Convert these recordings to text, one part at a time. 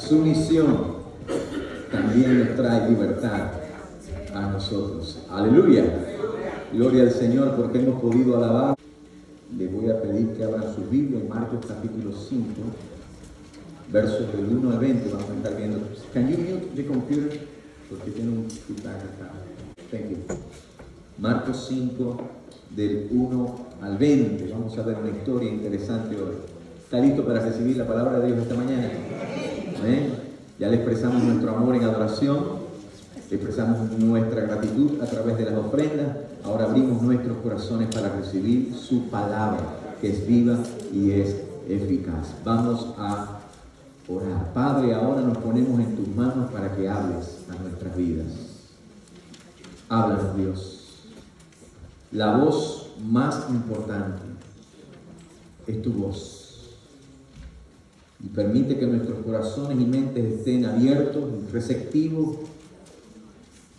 su misión también nos trae libertad a nosotros. Aleluya. Gloria al Señor porque hemos podido alabar. Les voy a pedir que abran su Biblia en Marcos capítulo 5, versos del 1 al 20. Vamos a estar viendo. Can you mute the computer? Porque tiene un feedback acá. Thank you. Marcos 5, del 1 al 20. Vamos a ver una historia interesante hoy. ¿Está listo para recibir la palabra de Dios esta mañana? ¿Amén? Ya le expresamos nuestro amor en adoración, le expresamos nuestra gratitud a través de las ofrendas. Ahora abrimos nuestros corazones para recibir su palabra, que es viva y es eficaz. Vamos a orar. Padre, ahora nos ponemos en tus manos para que hables a nuestras vidas. Háblanos, Dios. La voz más importante es tu voz. Y permite que nuestros corazones y mentes estén abiertos y receptivos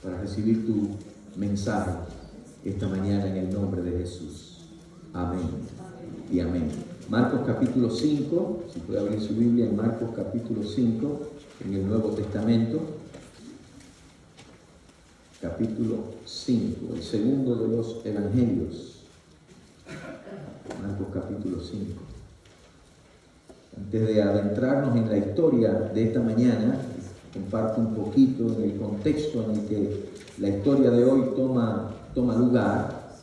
para recibir tu mensaje esta mañana en el nombre de Jesús. Amén y amén. Marcos capítulo 5, si puede abrir su Biblia en Marcos capítulo 5, en el Nuevo Testamento. Capítulo 5, el segundo de los evangelios. Marcos capítulo 5. Antes de adentrarnos en la historia de esta mañana, comparto un poquito del contexto en el que la historia de hoy toma lugar.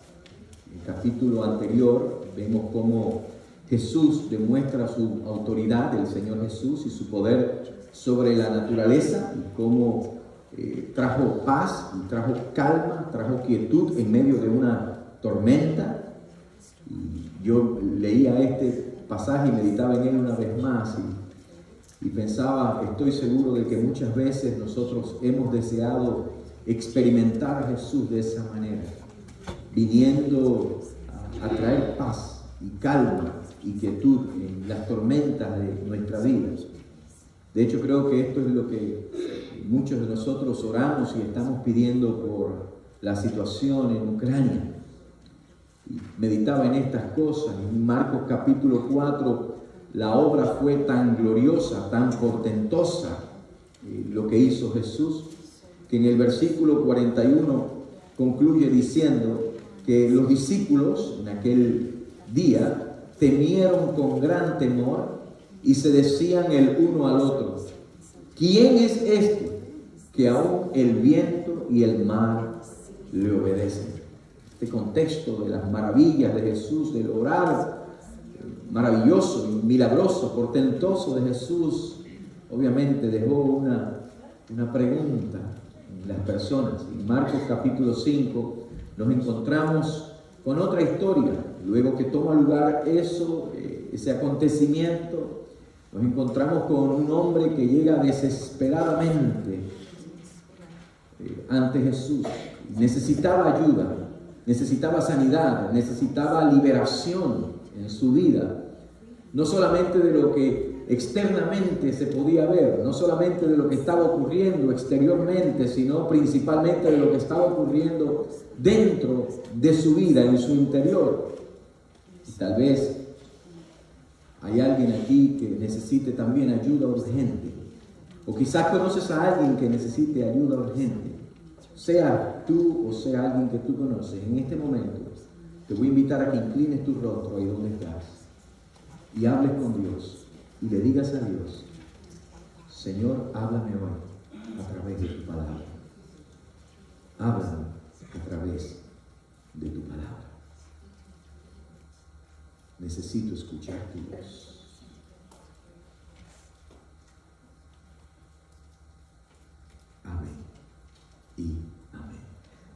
En el capítulo anterior vemos cómo Jesús demuestra su autoridad, el Señor Jesús, y su poder sobre la naturaleza, y cómo trajo paz, y trajo calma, trajo quietud en medio de una tormenta. Y yo leía este pasaje y meditaba en él una vez más y pensaba, estoy seguro de que muchas veces nosotros hemos deseado experimentar a Jesús de esa manera, viniendo a traer paz y calma y quietud en las tormentas de nuestra vida. De hecho, creo que esto es lo que muchos de nosotros oramos y estamos pidiendo por la situación en Ucrania. Meditaba en estas cosas. En Marcos capítulo 4, la obra fue tan gloriosa, tan portentosa, lo que hizo Jesús, que en el versículo 41 concluye diciendo que los discípulos en aquel día temieron con gran temor y se decían el uno al otro: ¿quién es este que aún el viento y el mar le obedecen? Este contexto de las maravillas de Jesús, del orar maravilloso y milagroso, portentoso de Jesús, obviamente dejó una pregunta en las personas. En Marcos capítulo 5 nos encontramos con otra historia. Luego que toma lugar ese acontecimiento, nos encontramos con un hombre que llega desesperadamente ante Jesús. Necesitaba ayuda, necesitaba sanidad, necesitaba liberación en su vida. No solamente de lo que externamente se podía ver, no solamente de lo que estaba ocurriendo exteriormente, sino principalmente de lo que estaba ocurriendo dentro de su vida, en su interior. Y tal vez hay alguien aquí que necesite también ayuda urgente, o quizás conoces a alguien que necesite ayuda urgente. Sea tú o sea alguien que tú conoces, en este momento te voy a invitar a que inclines tu rostro ahí donde estás y hables con Dios y le digas a Dios: Señor, háblame hoy a través de tu palabra. Háblame a través de tu palabra. Necesito escuchar tu voz. Amén y amén.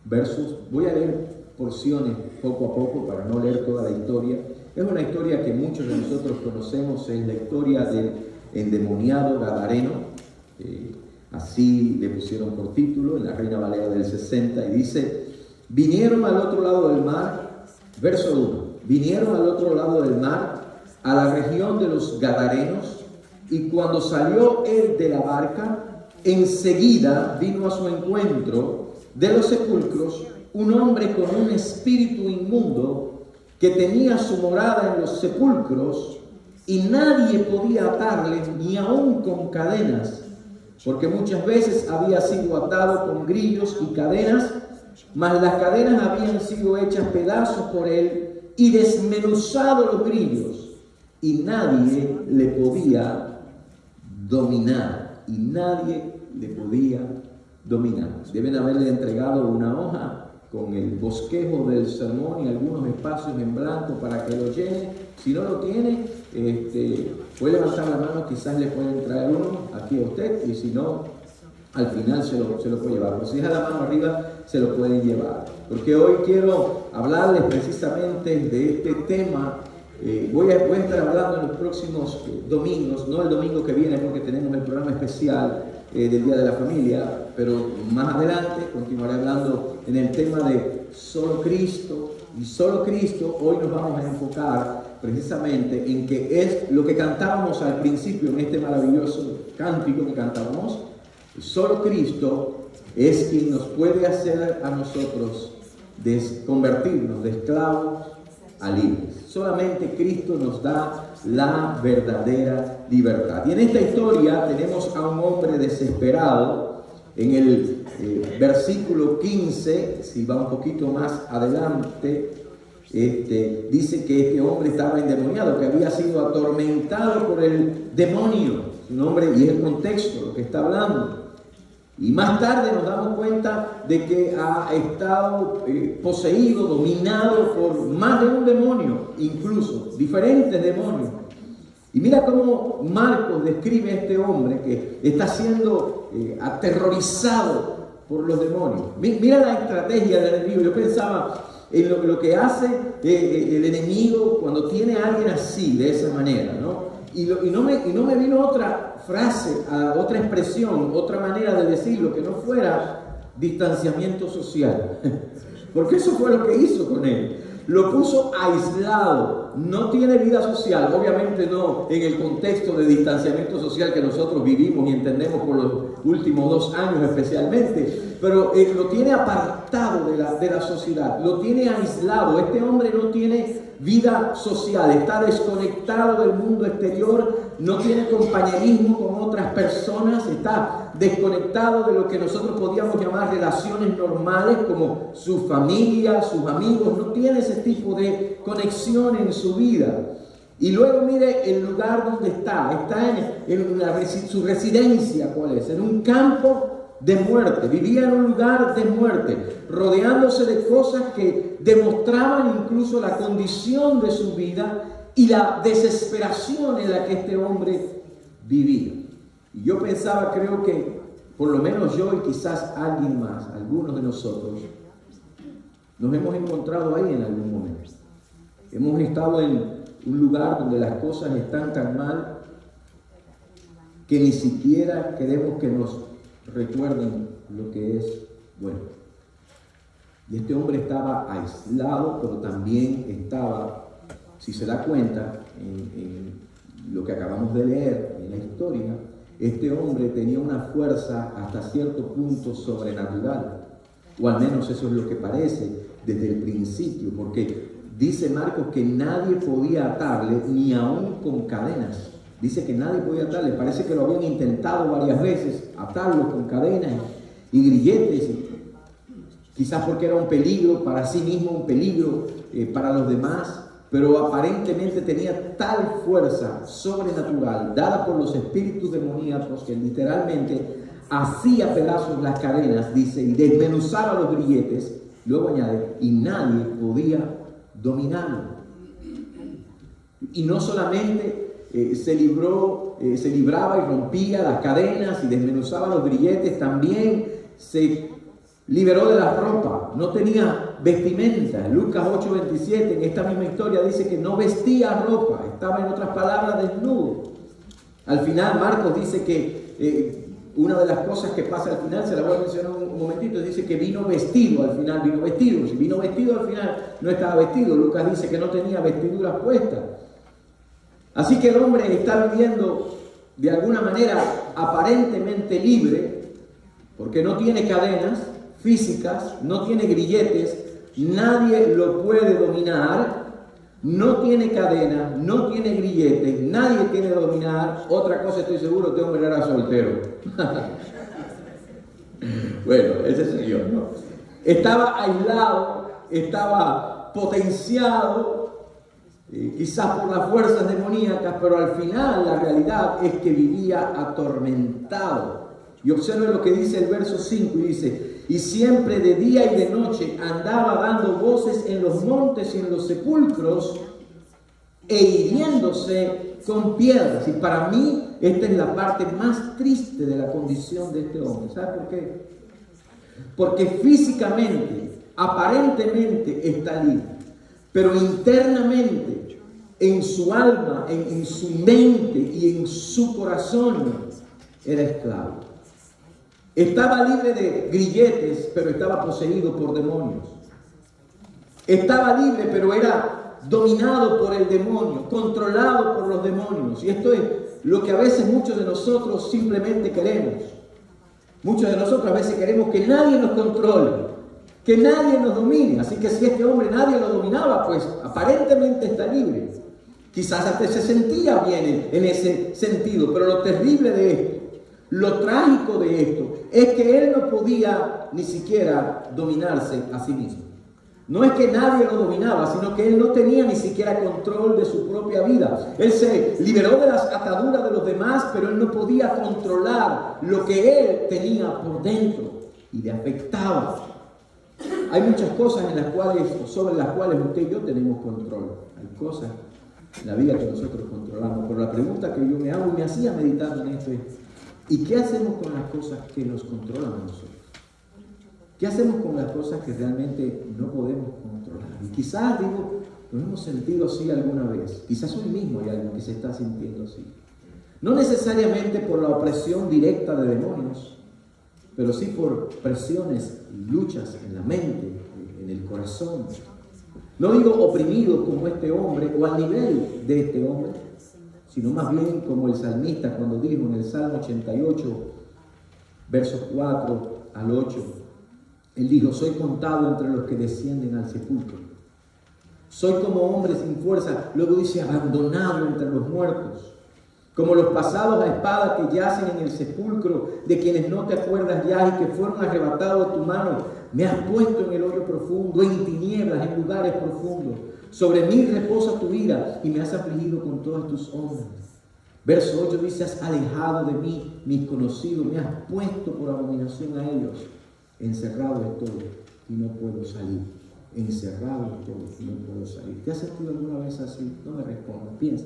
Versos, voy a leer porciones poco a poco para no leer toda la historia. Es una historia que muchos de nosotros conocemos, es la historia del endemoniado gadareno. Así le pusieron por título en la Reina Valera del 60, y dice: vinieron al otro lado del mar, verso 1, vinieron al otro lado del mar, a la región de los Gadarenos, y cuando salió él de la barca, enseguida vino a su encuentro de los sepulcros un hombre con un espíritu inmundo que tenía su morada en los sepulcros, y nadie podía atarle ni aún con cadenas, porque muchas veces había sido atado con grillos y cadenas, mas las cadenas habían sido hechas pedazos por él y desmenuzado los grillos, y nadie le podía dominar, y nadie le podía dominar. Deben haberle entregado una hoja con el bosquejo del sermón y algunos espacios en blanco para que lo llene. Si no lo tiene, puede levantar la mano, quizás le pueden traer uno aquí a usted, y si no, al final se lo puede llevar. Pero si deja la mano arriba, se lo pueden llevar. Porque hoy quiero hablarles precisamente de este tema. Voy a estar hablando en los próximos domingos, no el domingo que viene porque tenemos el programa especial del Día de la Familia, pero más adelante continuaré hablando en el tema de solo Cristo. Y solo Cristo, hoy nos vamos a enfocar precisamente en que es lo que cantábamos al principio en este maravilloso cántico que cantábamos. Solo Cristo es quien nos puede hacer a nosotros convertirnos de esclavos a libres. Solamente Cristo nos da la verdadera libertad. Y en esta historia tenemos a un hombre desesperado. En el versículo 15, si va un poquito más adelante, dice que este hombre estaba endemoniado, que había sido atormentado por el demonio. Su nombre, y es el contexto lo que está hablando. Y más tarde nos damos cuenta de que ha estado poseído, dominado por más de un demonio, incluso diferentes demonios. Y mira cómo Marcos describe a este hombre que está siendo aterrorizado por los demonios. Mira la estrategia del enemigo. Yo pensaba en lo que hace el enemigo cuando tiene a alguien así, de esa manera, ¿no? Y no me vino otra frase, otra expresión, otra manera de decirlo que no fuera distanciamiento social. Porque eso fue lo que hizo con él. Lo puso aislado, no tiene vida social, obviamente no en el contexto de distanciamiento social que nosotros vivimos y entendemos por los últimos 2 años especialmente, pero lo tiene apartado de la sociedad, lo tiene aislado. Este hombre no tiene vida social, está desconectado del mundo exterior, no tiene compañerismo con otras personas, está desconectado de lo que nosotros podríamos llamar relaciones normales como su familia, sus amigos. No tiene ese tipo de conexión en su vida. Y luego mire el lugar donde está en su residencia. ¿Cuál es? En un campo de muerte. Vivía en un lugar de muerte, rodeándose de cosas que demostraban incluso la condición de su vida y la desesperación en la que este hombre vivía. Y yo pensaba, creo que por lo menos yo y quizás alguien más, algunos de nosotros, nos hemos encontrado ahí en algún momento. Hemos estado en un lugar donde las cosas están tan mal que ni siquiera queremos que nos recuerden lo que es bueno. Y este hombre estaba aislado, pero también estaba, si se da cuenta, en lo que acabamos de leer en la historia, este hombre tenía una fuerza hasta cierto punto sobrenatural, o al menos eso es lo que parece desde el principio, porque dice Marcos que nadie podía atarle ni aún con cadenas. Dice que nadie podía atarle. Parece que lo habían intentado varias veces, atarlo con cadenas y grilletes, quizás porque era un peligro para sí mismo, un peligro para los demás, pero aparentemente tenía tal fuerza sobrenatural dada por los espíritus demoníacos que literalmente hacía pedazos las cadenas, dice, y desmenuzaba los grilletes. Luego añade, y nadie podía dominarlo. Y no solamente se libraba y rompía las cadenas y desmenuzaba los grilletes, también se liberó de la ropa, no tenía vestimenta. Lucas 8:27, en esta misma historia dice que no vestía ropa, estaba en otras palabras desnudo. Al final Marcos dice que una de las cosas que pasa al final, se la voy a mencionar un momentito, dice que vino vestido, al final vino vestido. Si vino vestido, al final no estaba vestido. Lucas dice que no tenía vestiduras puestas. Así que el hombre está viviendo de alguna manera aparentemente libre, porque no tiene cadenas físicas, no tiene grilletes, nadie lo puede dominar, no tiene cadena, no tiene grilletes, nadie tiene que dominar. Otra cosa estoy seguro, este hombre era soltero. Bueno, ese señor, ¿no? Estaba aislado, estaba potenciado, quizás por las fuerzas demoníacas, pero al final la realidad es que vivía atormentado. Y observe lo que dice el verso 5 y dice: y siempre de día y de noche andaba dando voces en los montes y en los sepulcros e hiriéndose con piedras. Y para mí esta es la parte más triste de la condición de este hombre. ¿Sabe por qué? Porque físicamente, aparentemente está libre, pero internamente, en su alma, en su mente y en su corazón, era esclavo. Estaba libre de grilletes, pero estaba poseído por demonios. Estaba libre, pero era dominado por el demonio, controlado por los demonios. Y esto es lo que a veces muchos de nosotros simplemente queremos. Muchos de nosotros a veces queremos que nadie nos controle, que nadie nos domine. Así que si este hombre nadie lo dominaba, pues aparentemente está libre. Quizás hasta se sentía bien en ese sentido, pero lo terrible de esto, lo trágico de esto, es que él no podía ni siquiera dominarse a sí mismo. No es que nadie lo dominaba, sino que él no tenía ni siquiera control de su propia vida. Él se liberó de las ataduras de los demás, pero él no podía controlar lo que él tenía por dentro y le afectaba. Hay muchas cosas sobre las cuales usted y yo tenemos control. Hay cosas en la vida que nosotros controlamos. Pero la pregunta que yo me hago y me hacía meditando en esto es: ¿y qué hacemos con las cosas que nos controlan a nosotros? ¿Qué hacemos con las cosas que realmente no podemos controlar? Y quizás, nos hemos sentido así alguna vez. Quizás hoy mismo hay alguien que se está sintiendo así. No necesariamente por la opresión directa de demonios, pero sí por presiones y luchas en la mente, en el corazón. No digo oprimido como este hombre o al nivel de este hombre, sino más bien como el salmista cuando dijo en el Salmo 88, versos 4 al 8, él dijo: soy contado entre los que descienden al sepulcro. Soy como hombre sin fuerza. Luego dice: abandonado entre los muertos. Como los pasados a espada que yacen en el sepulcro, de quienes no te acuerdas ya y que fueron arrebatados de tu mano. Me has puesto en el hoyo profundo, en tinieblas, en lugares profundos. Sobre mí reposa tu ira y me has afligido con todas tus ondas. Verso 8 dice: has alejado de mí mis conocidos, me has puesto por abominación a ellos. Encerrado estoy y no puedo salir. Encerrado estoy y no puedo salir. ¿Te has sentido alguna vez así? No me respondas, piensa.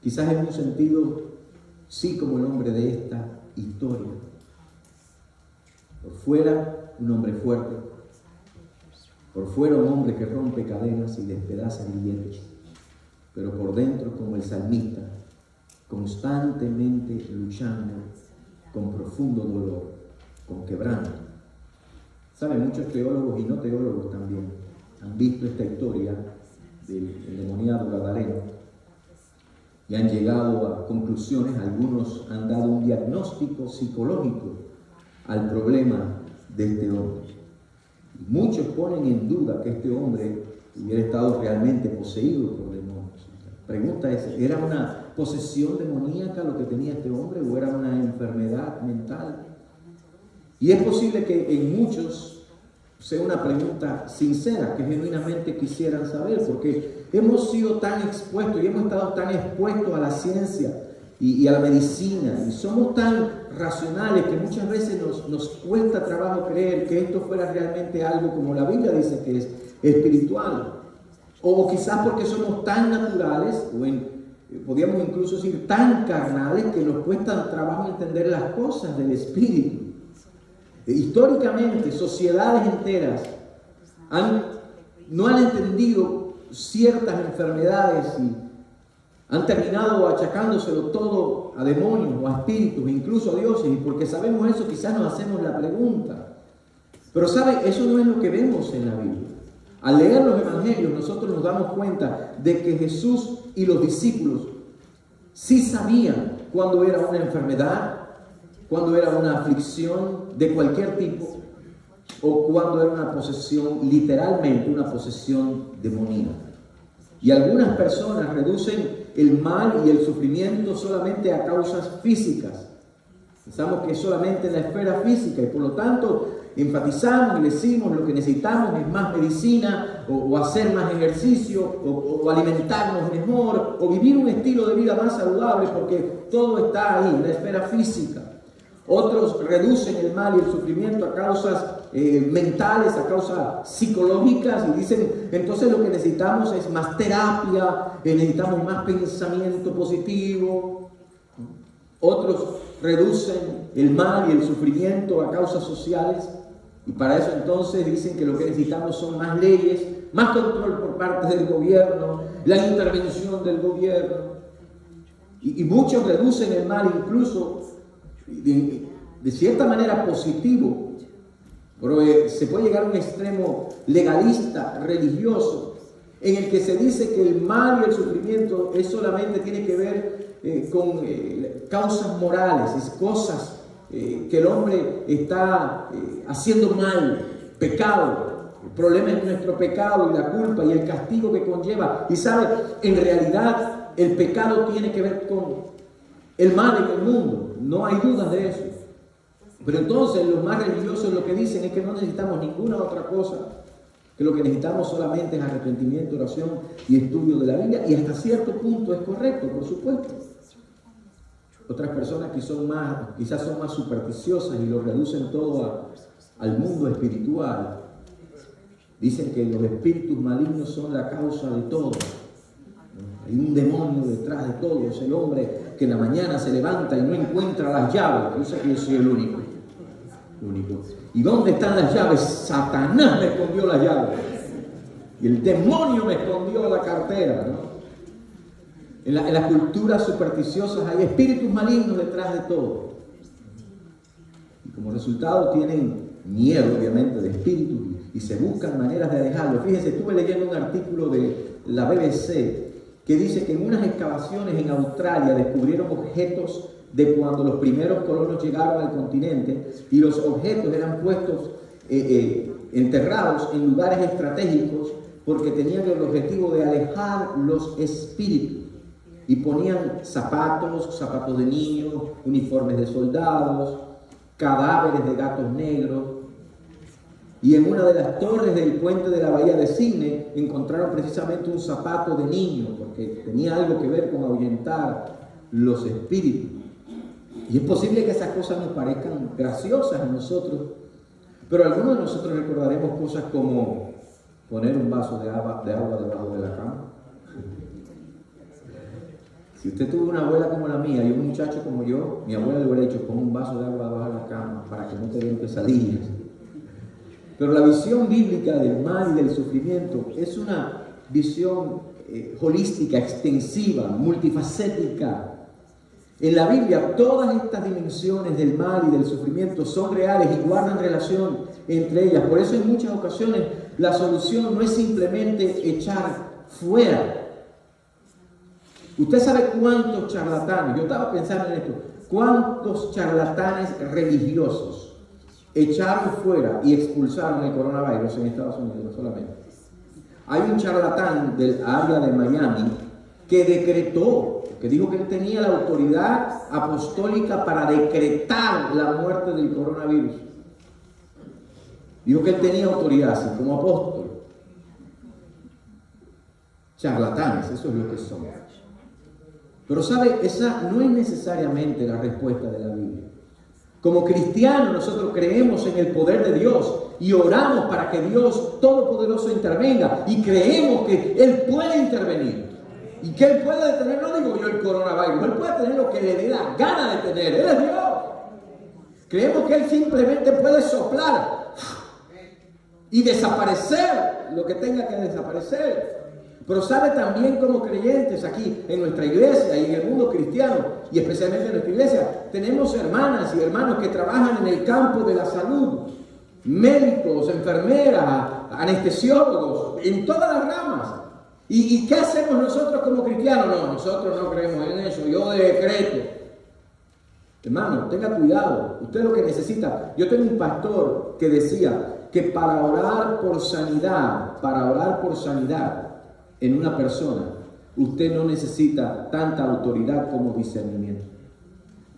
Quizás en un sentido, sí, como el hombre de esta historia. Por fuera, un hombre fuerte. Por fuera, un hombre que rompe cadenas y despedaza grilletes. Pero por dentro, como el salmista, constantemente luchando con profundo dolor, con quebranto. Saben, muchos teólogos y no teólogos también han visto esta historia del endemoniado gadareno y han llegado a conclusiones. Algunos han dado un diagnóstico psicológico al problema de este hombre. Y muchos ponen en duda que este hombre hubiera estado realmente poseído por demonios. La pregunta es: ¿era una posesión demoníaca lo que tenía este hombre o era una enfermedad mental? Y es posible que en muchos sea una pregunta sincera, que genuinamente quisieran saber, porque hemos sido tan expuestos y hemos estado tan expuestos a la ciencia y a la medicina, y somos tan racionales que muchas veces nos cuesta trabajo creer que esto fuera realmente algo como la Biblia dice que es espiritual. O quizás porque somos tan naturales, podríamos incluso decir tan carnales, que nos cuesta trabajo entender las cosas del espíritu. Históricamente, sociedades enteras no han entendido ciertas enfermedades y han terminado achacándoselo todo a demonios o a espíritus, incluso a dioses. Y porque sabemos eso, quizás nos hacemos la pregunta. Pero ¿sabe? Eso no es lo que vemos en la Biblia. Al leer los evangelios, nosotros nos damos cuenta de que Jesús y los discípulos sí sabían cuándo era una enfermedad, cuando era una aflicción de cualquier tipo o cuando era una posesión, literalmente una posesión demoníaca. Y algunas personas reducen el mal y el sufrimiento solamente a causas físicas. Pensamos que es solamente en la esfera física y por lo tanto enfatizamos y decimos lo que necesitamos es más medicina o hacer más ejercicio o alimentarnos mejor o vivir un estilo de vida más saludable porque todo está ahí en la esfera física. Otros reducen el mal y el sufrimiento a causas mentales, a causas psicológicas y dicen entonces lo que necesitamos es más terapia, necesitamos más pensamiento positivo. Otros reducen el mal y el sufrimiento a causas sociales y para eso entonces dicen que lo que necesitamos son más leyes, más control por parte del gobierno, la intervención del gobierno. Y muchos reducen el mal incluso de cierta manera positivo, pero se puede llegar a un extremo legalista, religioso, en el que se dice que el mal y el sufrimiento solamente tiene que ver con causas morales, es cosas que el hombre está haciendo mal, pecado. El problema es nuestro pecado y la culpa y el castigo que conlleva. Y sabe, en realidad el pecado tiene que ver con el mal en el mundo, no hay dudas de eso. Pero entonces los más religiosos lo que dicen es que no necesitamos ninguna otra cosa, que lo que necesitamos solamente es arrepentimiento, oración y estudio de la Biblia, y hasta cierto punto es correcto, por supuesto. Otras personas que quizás son más supersticiosas y lo reducen todo al mundo espiritual, dicen que los espíritus malignos son la causa de todo. Hay un demonio detrás de todo, es el hombre que en la mañana se levanta y no encuentra las llaves. Yo sé que yo soy el único. ¿Y dónde están las llaves? Satanás me escondió las llaves. Y el demonio me escondió la cartera, ¿no? En las culturas supersticiosas hay espíritus malignos detrás de todo. Y como resultado tienen miedo, obviamente, de espíritus y se buscan maneras de alejarlo. Fíjense, estuve leyendo un artículo de la BBC que dice que en unas excavaciones en Australia descubrieron objetos de cuando los primeros colonos llegaron al continente y los objetos eran puestos, enterrados en lugares estratégicos porque tenían el objetivo de alejar los espíritus. Y ponían zapatos de niños, uniformes de soldados, cadáveres de gatos negros. Y en una de las torres del puente de la bahía de Sydney encontraron precisamente un zapato de niño, porque tenía algo que ver con ahuyentar los espíritus. Y es posible que esas cosas nos parezcan graciosas a nosotros, pero algunos de nosotros recordaremos cosas como poner un vaso de agua debajo de la cama. Si usted tuvo una abuela como la mía y un muchacho como yo, mi abuela le hubiera dicho, pon un vaso de agua debajo de la cama para que no te den pesadillas. Pero la visión bíblica del mal y del sufrimiento es una visión holística, extensiva, multifacética. En la Biblia todas estas dimensiones del mal y del sufrimiento son reales y guardan relación entre ellas. Por eso en muchas ocasiones la solución no es simplemente echar fuera. Usted sabe cuántos charlatanes, yo estaba pensando en esto, cuántos charlatanes religiosos echaron fuera y expulsaron el coronavirus en Estados Unidos, no solamente. Hay un charlatán del área de Miami que decretó, que dijo que él tenía la autoridad apostólica para decretar la muerte del coronavirus. Dijo que él tenía autoridad, así como apóstol. Charlatanes, eso es lo que son. Pero sabe, esa no es necesariamente la respuesta de la Biblia. Como cristianos nosotros creemos en el poder de Dios y oramos para que Dios Todopoderoso intervenga y creemos que Él puede intervenir y que Él puede detener, no digo yo el coronavirus, Él puede tener lo que le dé la gana de tener, Él es Dios. Creemos que Él simplemente puede soplar y desaparecer lo que tenga que desaparecer. Pero sabe, también como creyentes aquí en nuestra iglesia y en el mundo cristiano, y especialmente en nuestra iglesia, tenemos hermanas y hermanos que trabajan en el campo de la salud, médicos, enfermeras, anestesiólogos, en todas las ramas. ¿Y qué hacemos nosotros como cristianos? No, nosotros no creemos en eso, yo decreto. Hermano, tenga cuidado, usted lo que necesita. Yo tengo un pastor que decía que para orar por sanidad, en una persona, usted no necesita tanta autoridad como discernimiento.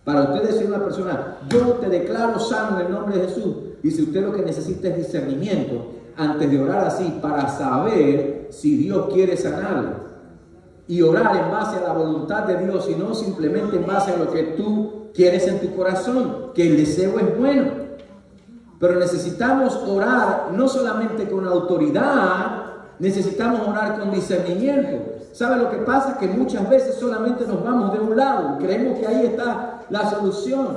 Para usted decir a una persona, yo te declaro sano en el nombre de Jesús, dice usted lo que necesita es discernimiento antes de orar así para saber si Dios quiere sanarle. Y orar en base a la voluntad de Dios y no simplemente en base a lo que tú quieres en tu corazón, que el deseo es bueno. Pero necesitamos orar no solamente con autoridad, necesitamos orar con discernimiento. ¿Sabe lo que pasa? Que muchas veces solamente nos vamos de un lado, creemos que ahí está la solución.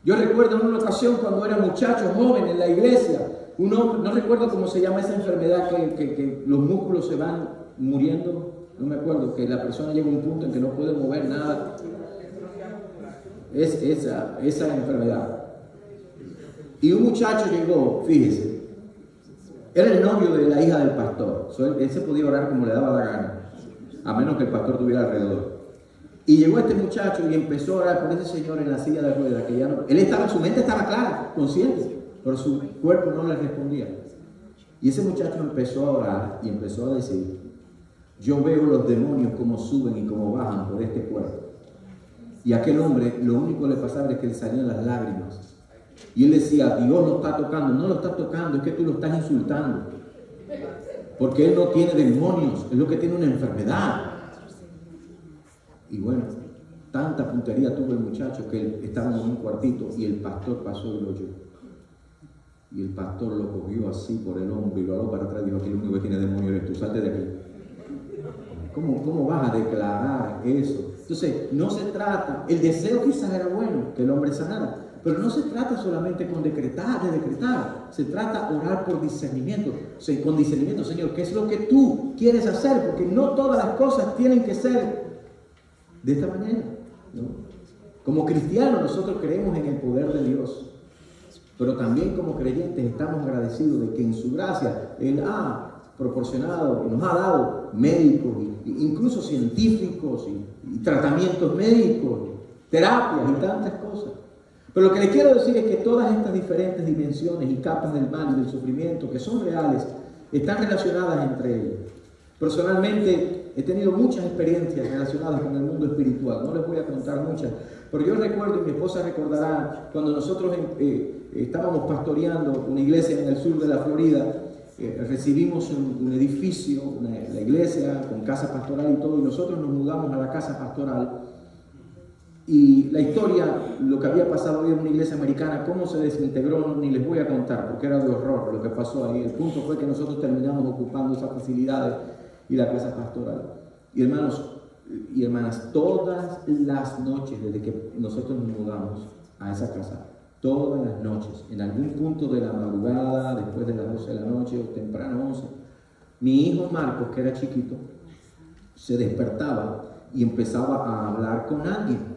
Yo recuerdo en una ocasión cuando era muchacho joven en la iglesia, un hombre, no recuerdo cómo se llama esa enfermedad que los músculos se van muriendo. No me acuerdo, que la persona llega a un punto en que no puede mover nada. Es esa enfermedad. Y un muchacho llegó, fíjese, era el novio de la hija del pastor. Él se podía orar como le daba la gana, a menos que el pastor estuviera alrededor. Y llegó este muchacho y empezó a orar por ese señor en la silla de ruedas, que ya no, su mente estaba clara, consciente, pero su cuerpo no le respondía. Y ese muchacho empezó a orar y empezó a decir, yo veo los demonios como suben y como bajan por este cuerpo. Y a aquel hombre lo único que le pasaba es que le salían las lágrimas. Y él decía, Dios lo está tocando. No lo está tocando, es que tú lo estás insultando. Porque él no tiene demonios, es lo que tiene una enfermedad. Y bueno, tanta puntería tuvo el muchacho que él estaba en un cuartito y el pastor pasó y lo oyó. Y el pastor lo cogió así por el hombro y lo habló para atrás y dijo, aquí el único que tiene demonios eres tú, salte de aquí. ¿Cómo vas a declarar eso? Entonces, no se trata, el deseo quizás era bueno, que el hombre sanara, pero no se trata solamente con decretar, se trata orar por discernimiento, o sea, con discernimiento, Señor, ¿qué es lo que tú quieres hacer? Porque no todas las cosas tienen que ser de esta manera, ¿no? Como cristianos nosotros creemos en el poder de Dios, pero también como creyentes estamos agradecidos de que en su gracia Él ha proporcionado y nos ha dado médicos, incluso científicos y tratamientos médicos, terapias y tantas cosas. Pero lo que le quiero decir es que todas estas diferentes dimensiones y capas del mal y del sufrimiento que son reales están relacionadas entre ellas. Personalmente he tenido muchas experiencias relacionadas con el mundo espiritual, no les voy a contar muchas, pero yo recuerdo, y mi esposa recordará, cuando nosotros estábamos pastoreando una iglesia en el sur de la Florida, recibimos un edificio, la iglesia con casa pastoral y todo, y nosotros nos mudamos a la casa pastoral. Y la historia, lo que había pasado hoy en una iglesia americana, cómo se desintegró, ni les voy a contar, porque era de horror lo que pasó ahí. El punto fue que nosotros terminamos ocupando esas facilidades y la casa pastoral. Y hermanos y hermanas, todas las noches desde que nosotros nos mudamos a esa casa, todas las noches, en algún punto de la madrugada, después de las 12 de la noche o temprano 11, mi hijo Marcos, que era chiquito, se despertaba y empezaba a hablar con alguien.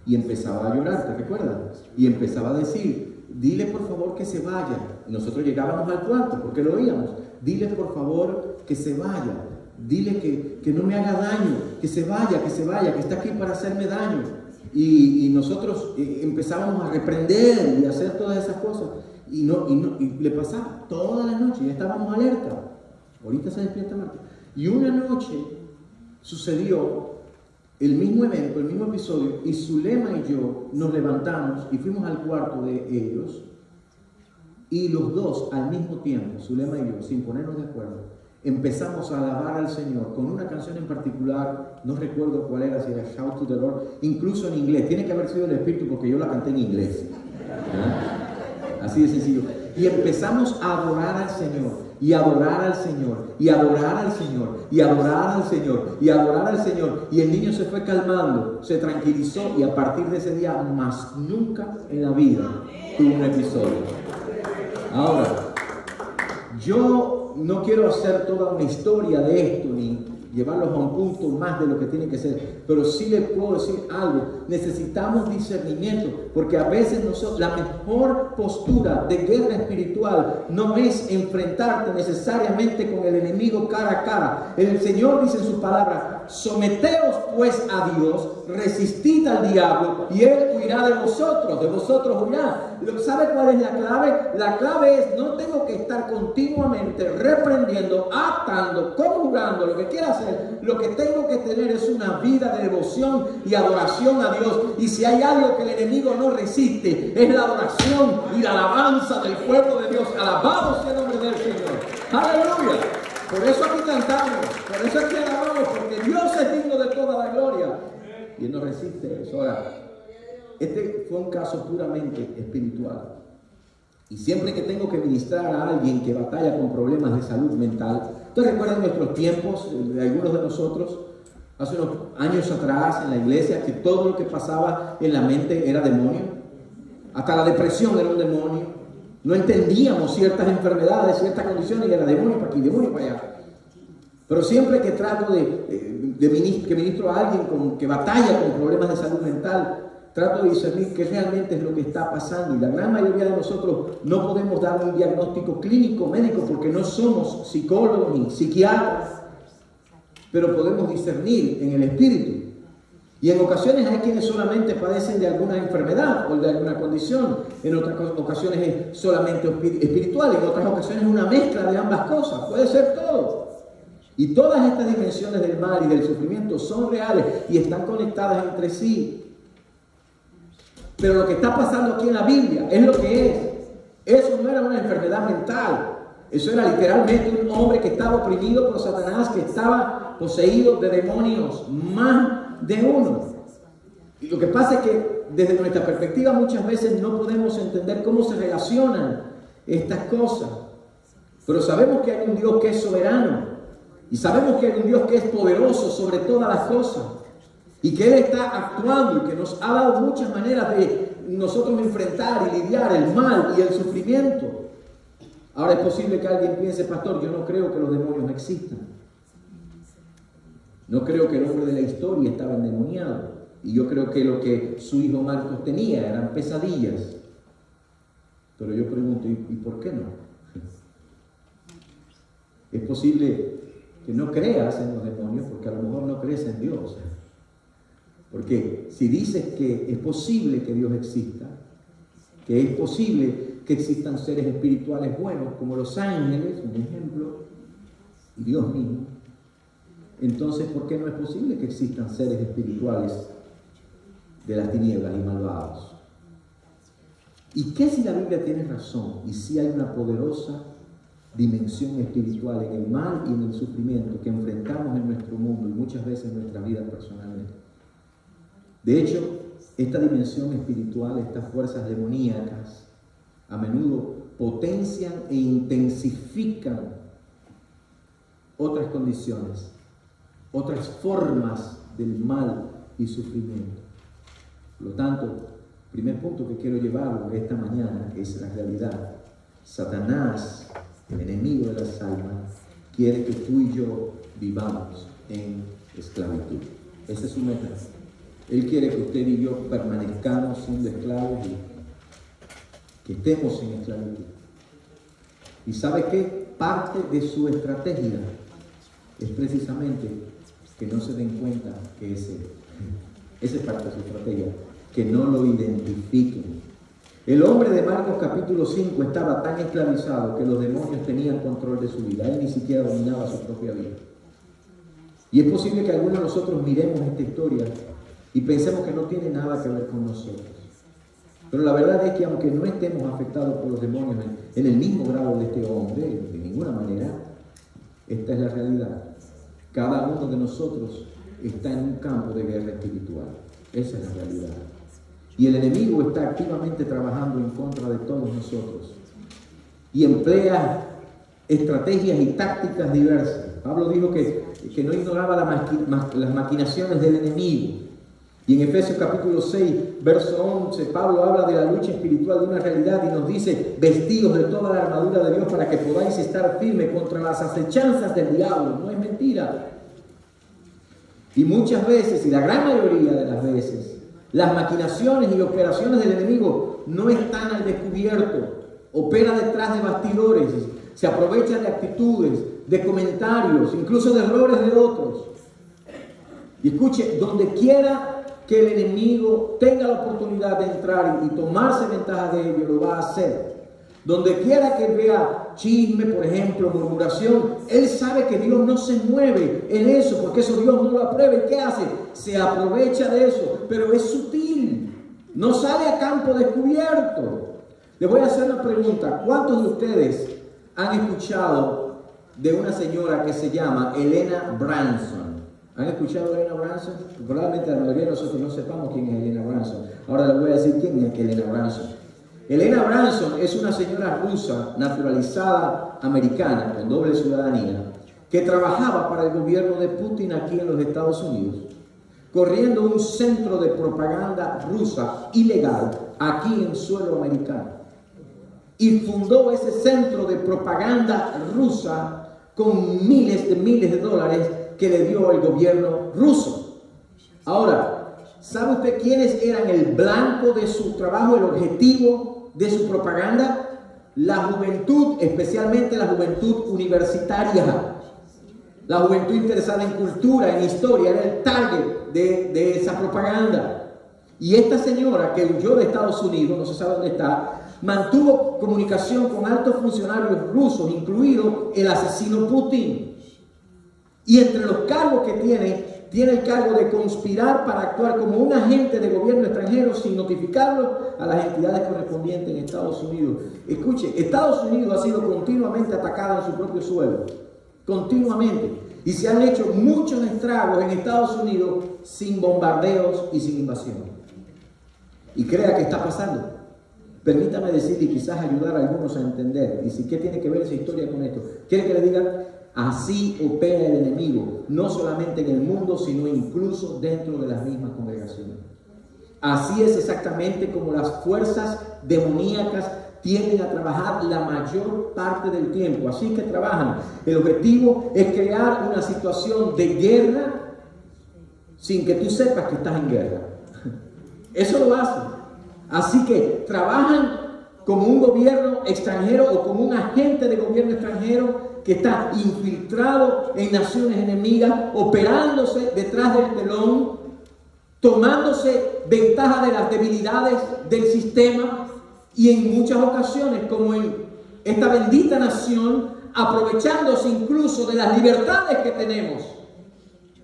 Y empezaba a llorar, ¿te recuerdas? Y empezaba a decir, dile por favor que se vaya. Y nosotros llegábamos al cuarto porque lo oíamos. Dile por favor que se vaya. Dile que no me haga daño, que se vaya, que está aquí para hacerme daño. Y nosotros empezábamos a reprender y a hacer todas esas cosas. Y le pasaba toda la noche, ya estábamos alerta. Ahorita se despierta Marta. Y una noche sucedió el mismo evento, el mismo episodio, y Zulema y yo nos levantamos y fuimos al cuarto de ellos, y los dos al mismo tiempo, Zulema y yo, sin ponernos de acuerdo, empezamos a alabar al Señor con una canción en particular, no recuerdo cuál era, si era Shout to the Lord, incluso en inglés, tiene que haber sido el Espíritu porque yo la canté en inglés, ¿no? Así de sencillo, y empezamos a adorar al Señor, y adorar al Señor, y adorar al Señor, y adorar al Señor, y adorar al Señor, y el niño se fue calmando, se tranquilizó, y a partir de ese día, más nunca en la vida tuvo un episodio. Ahora, yo no quiero hacer toda una historia de esto, ni llevarlos a un punto más de lo que tiene que ser, pero sí les puedo decir algo, necesitamos discernimiento, porque a veces nosotros, la mejor postura de guerra espiritual no es enfrentarte necesariamente con el enemigo cara a cara. El Señor dice en su palabra, someteos pues a Dios, resistid al diablo y él huirá de vosotros huirá. ¿Sabe cuál es la clave? La clave es, no tengo que estar continuamente reprendiendo, atando, conjurando, lo que quiera hacer. Lo que tengo que tener es una vida de devoción y adoración a Dios. Y si hay algo que el enemigo no resiste, es la adoración y la alabanza del pueblo de Dios. Alabado sea el nombre del Señor. ¡Aleluya! Por eso aquí cantamos, por eso aquí alabamos, porque Dios es digno de toda la gloria. Y Él no resiste eso. Ahora, este fue un caso puramente espiritual. Y siempre que tengo que ministrar a alguien que batalla con problemas de salud mental, ¿ustedes recuerdan nuestros tiempos, de algunos de nosotros, hace unos años atrás en la iglesia, que todo lo que pasaba en la mente era demonio? Hasta la depresión era un demonio. No entendíamos ciertas enfermedades, ciertas condiciones, y era demonio para aquí, demonio para allá. Pero siempre que trato que ministro a alguien que batalla con problemas de salud mental, trato de discernir qué realmente es lo que está pasando. Y la gran mayoría de nosotros no podemos dar un diagnóstico clínico, médico, porque no somos psicólogos ni psiquiatras, pero podemos discernir en el espíritu. Y en ocasiones hay quienes solamente padecen de alguna enfermedad o de alguna condición. En otras ocasiones es solamente espiritual. En otras ocasiones es una mezcla de ambas cosas. Puede ser todo. Y todas estas dimensiones del mal y del sufrimiento son reales y están conectadas entre sí. Pero lo que está pasando aquí en la Biblia es lo que es. Eso no era una enfermedad mental. Eso era literalmente un hombre que estaba oprimido por Satanás, que estaba poseído de demonios, más de uno. Y lo que pasa es que desde nuestra perspectiva muchas veces no podemos entender cómo se relacionan estas cosas. Pero sabemos que hay un Dios que es soberano. Y sabemos que hay un Dios que es poderoso sobre todas las cosas. Y que Él está actuando y que nos ha dado muchas maneras de nosotros enfrentar y lidiar el mal y el sufrimiento. Ahora es posible que alguien piense, pastor, yo no creo que los demonios existan. No creo que el hombre de la historia estaba endemoniado. Y yo creo que lo que su hijo Marcos tenía eran pesadillas. Pero yo pregunto, ¿y por qué no? Es posible que no creas en los demonios porque a lo mejor no crees en Dios. Porque si dices que es posible que Dios exista, que es posible que existan seres espirituales buenos como los ángeles, un ejemplo, y Dios mismo, entonces ¿por qué no es posible que existan seres espirituales de las tinieblas y malvados? ¿Y qué si la Biblia tiene razón? Y si hay una poderosa dimensión espiritual en el mal y en el sufrimiento que enfrentamos en nuestro mundo y muchas veces en nuestra vida personalmente. De hecho, esta dimensión espiritual, estas fuerzas demoníacas, a menudo potencian e intensifican otras condiciones, otras formas del mal y sufrimiento. Por lo tanto, primer punto que quiero llevarlo esta mañana es la realidad. Satanás, el enemigo de las almas, quiere que tú y yo vivamos en esclavitud. Esa es su meta. Él quiere que usted y yo permanezcamos siendo esclavos y que estemos en esclavitud. ¿Y sabe qué? Parte de su estrategia es precisamente que no se den cuenta que esa es parte de su estrategia, que no lo identifiquen. El hombre de Marcos capítulo 5 estaba tan esclavizado que los demonios tenían control de su vida. Él ni siquiera dominaba su propia vida. Y es posible que algunos de nosotros miremos esta historia y pensemos que no tiene nada que ver con nosotros. Pero la verdad es que aunque no estemos afectados por los demonios en el mismo grado de este hombre, de ninguna manera, esta es la realidad. Cada uno de nosotros está en un campo de guerra espiritual. Esa es la realidad. Y el enemigo está activamente trabajando en contra de todos nosotros. Y emplea estrategias y tácticas diversas. Pablo dijo que no ignoraba las maquinaciones del enemigo. Y en Efesios capítulo 6, verso 11, Pablo habla de la lucha espiritual, de una realidad, y nos dice, vestidos de toda la armadura de Dios para que podáis estar firmes contra las acechanzas del diablo. No es mentira. Y muchas veces, y la gran mayoría de las veces, las maquinaciones y operaciones del enemigo no están al descubierto. Opera detrás de bastidores, se aprovecha de actitudes, de comentarios, incluso de errores de otros. Y escuche, donde quiera que el enemigo tenga la oportunidad de entrar y tomarse ventaja de ello, lo va a hacer. Donde quiera que vea chisme, por ejemplo, murmuración, él sabe que Dios no se mueve en eso, porque eso Dios no lo aprueba. ¿Y qué hace? Se aprovecha de eso, pero es sutil. No sale a campo descubierto. Les voy a hacer una pregunta. ¿Cuántos de ustedes han escuchado de una señora que se llama Elena Branson? ¿Han escuchado a Elena Branson? Probablemente la mayoría de nosotros no sepamos quién es Elena Branson. Ahora les voy a decir quién es Elena Branson. Elena Branson es una señora rusa naturalizada americana con doble ciudadanía que trabajaba para el gobierno de Putin aquí en los Estados Unidos, corriendo un centro de propaganda rusa ilegal aquí en suelo americano. Y fundó ese centro de propaganda rusa con miles de dólares que le dio el gobierno ruso. Ahora, ¿sabe usted quiénes eran el blanco de su trabajo, el objetivo de su propaganda? La juventud, especialmente la juventud universitaria. La juventud interesada en cultura, en historia, era el target de esa propaganda. Y esta señora que huyó de Estados Unidos, no se sabe dónde está, mantuvo comunicación con altos funcionarios rusos, incluido el asesino Putin. Y entre los cargos que tiene el cargo de conspirar para actuar como un agente de gobierno extranjero sin notificarlo a las entidades correspondientes en Estados Unidos. Escuche, Estados Unidos ha sido continuamente atacado en su propio suelo. Continuamente. Y se han hecho muchos estragos en Estados Unidos sin bombardeos y sin invasión. Y crea que está pasando. Permítame decir y quizás ayudar a algunos a entender. Y si qué tiene que ver esa historia con esto. ¿Quiere que le diga? Así opera el enemigo, no solamente en el mundo, sino incluso dentro de las mismas congregaciones. Así es exactamente como las fuerzas demoníacas tienden a trabajar la mayor parte del tiempo. Así que trabajan. El objetivo es crear una situación de guerra sin que tú sepas que estás en guerra. Eso lo hacen. Así que trabajan como un gobierno extranjero o como un agente de gobierno extranjero que está infiltrado en naciones enemigas, operándose detrás del telón, tomándose ventaja de las debilidades del sistema y en muchas ocasiones, como en esta bendita nación, aprovechándose incluso de las libertades que tenemos.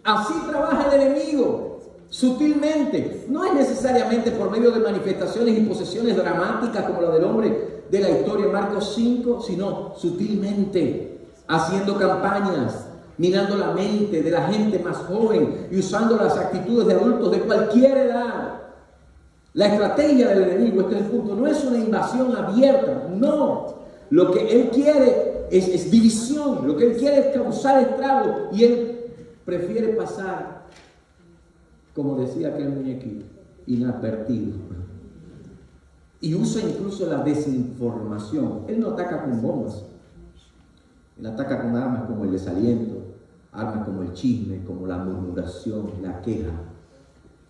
Así trabaja el enemigo, sutilmente. No es necesariamente por medio de manifestaciones y posesiones dramáticas como la del hombre de la historia, Marcos 5, sino sutilmente, haciendo campañas, mirando la mente de la gente más joven y usando las actitudes de adultos de cualquier edad. La estrategia del enemigo, este es el punto, no es una invasión abierta, no. Lo que él quiere es división, lo que él quiere es causar estrago y él prefiere pasar, como decía aquel muñequito, inadvertido. Y usa incluso la desinformación. Él no ataca con bombas. Él ataca con armas como el desaliento, armas como el chisme, como la murmuración, la queja.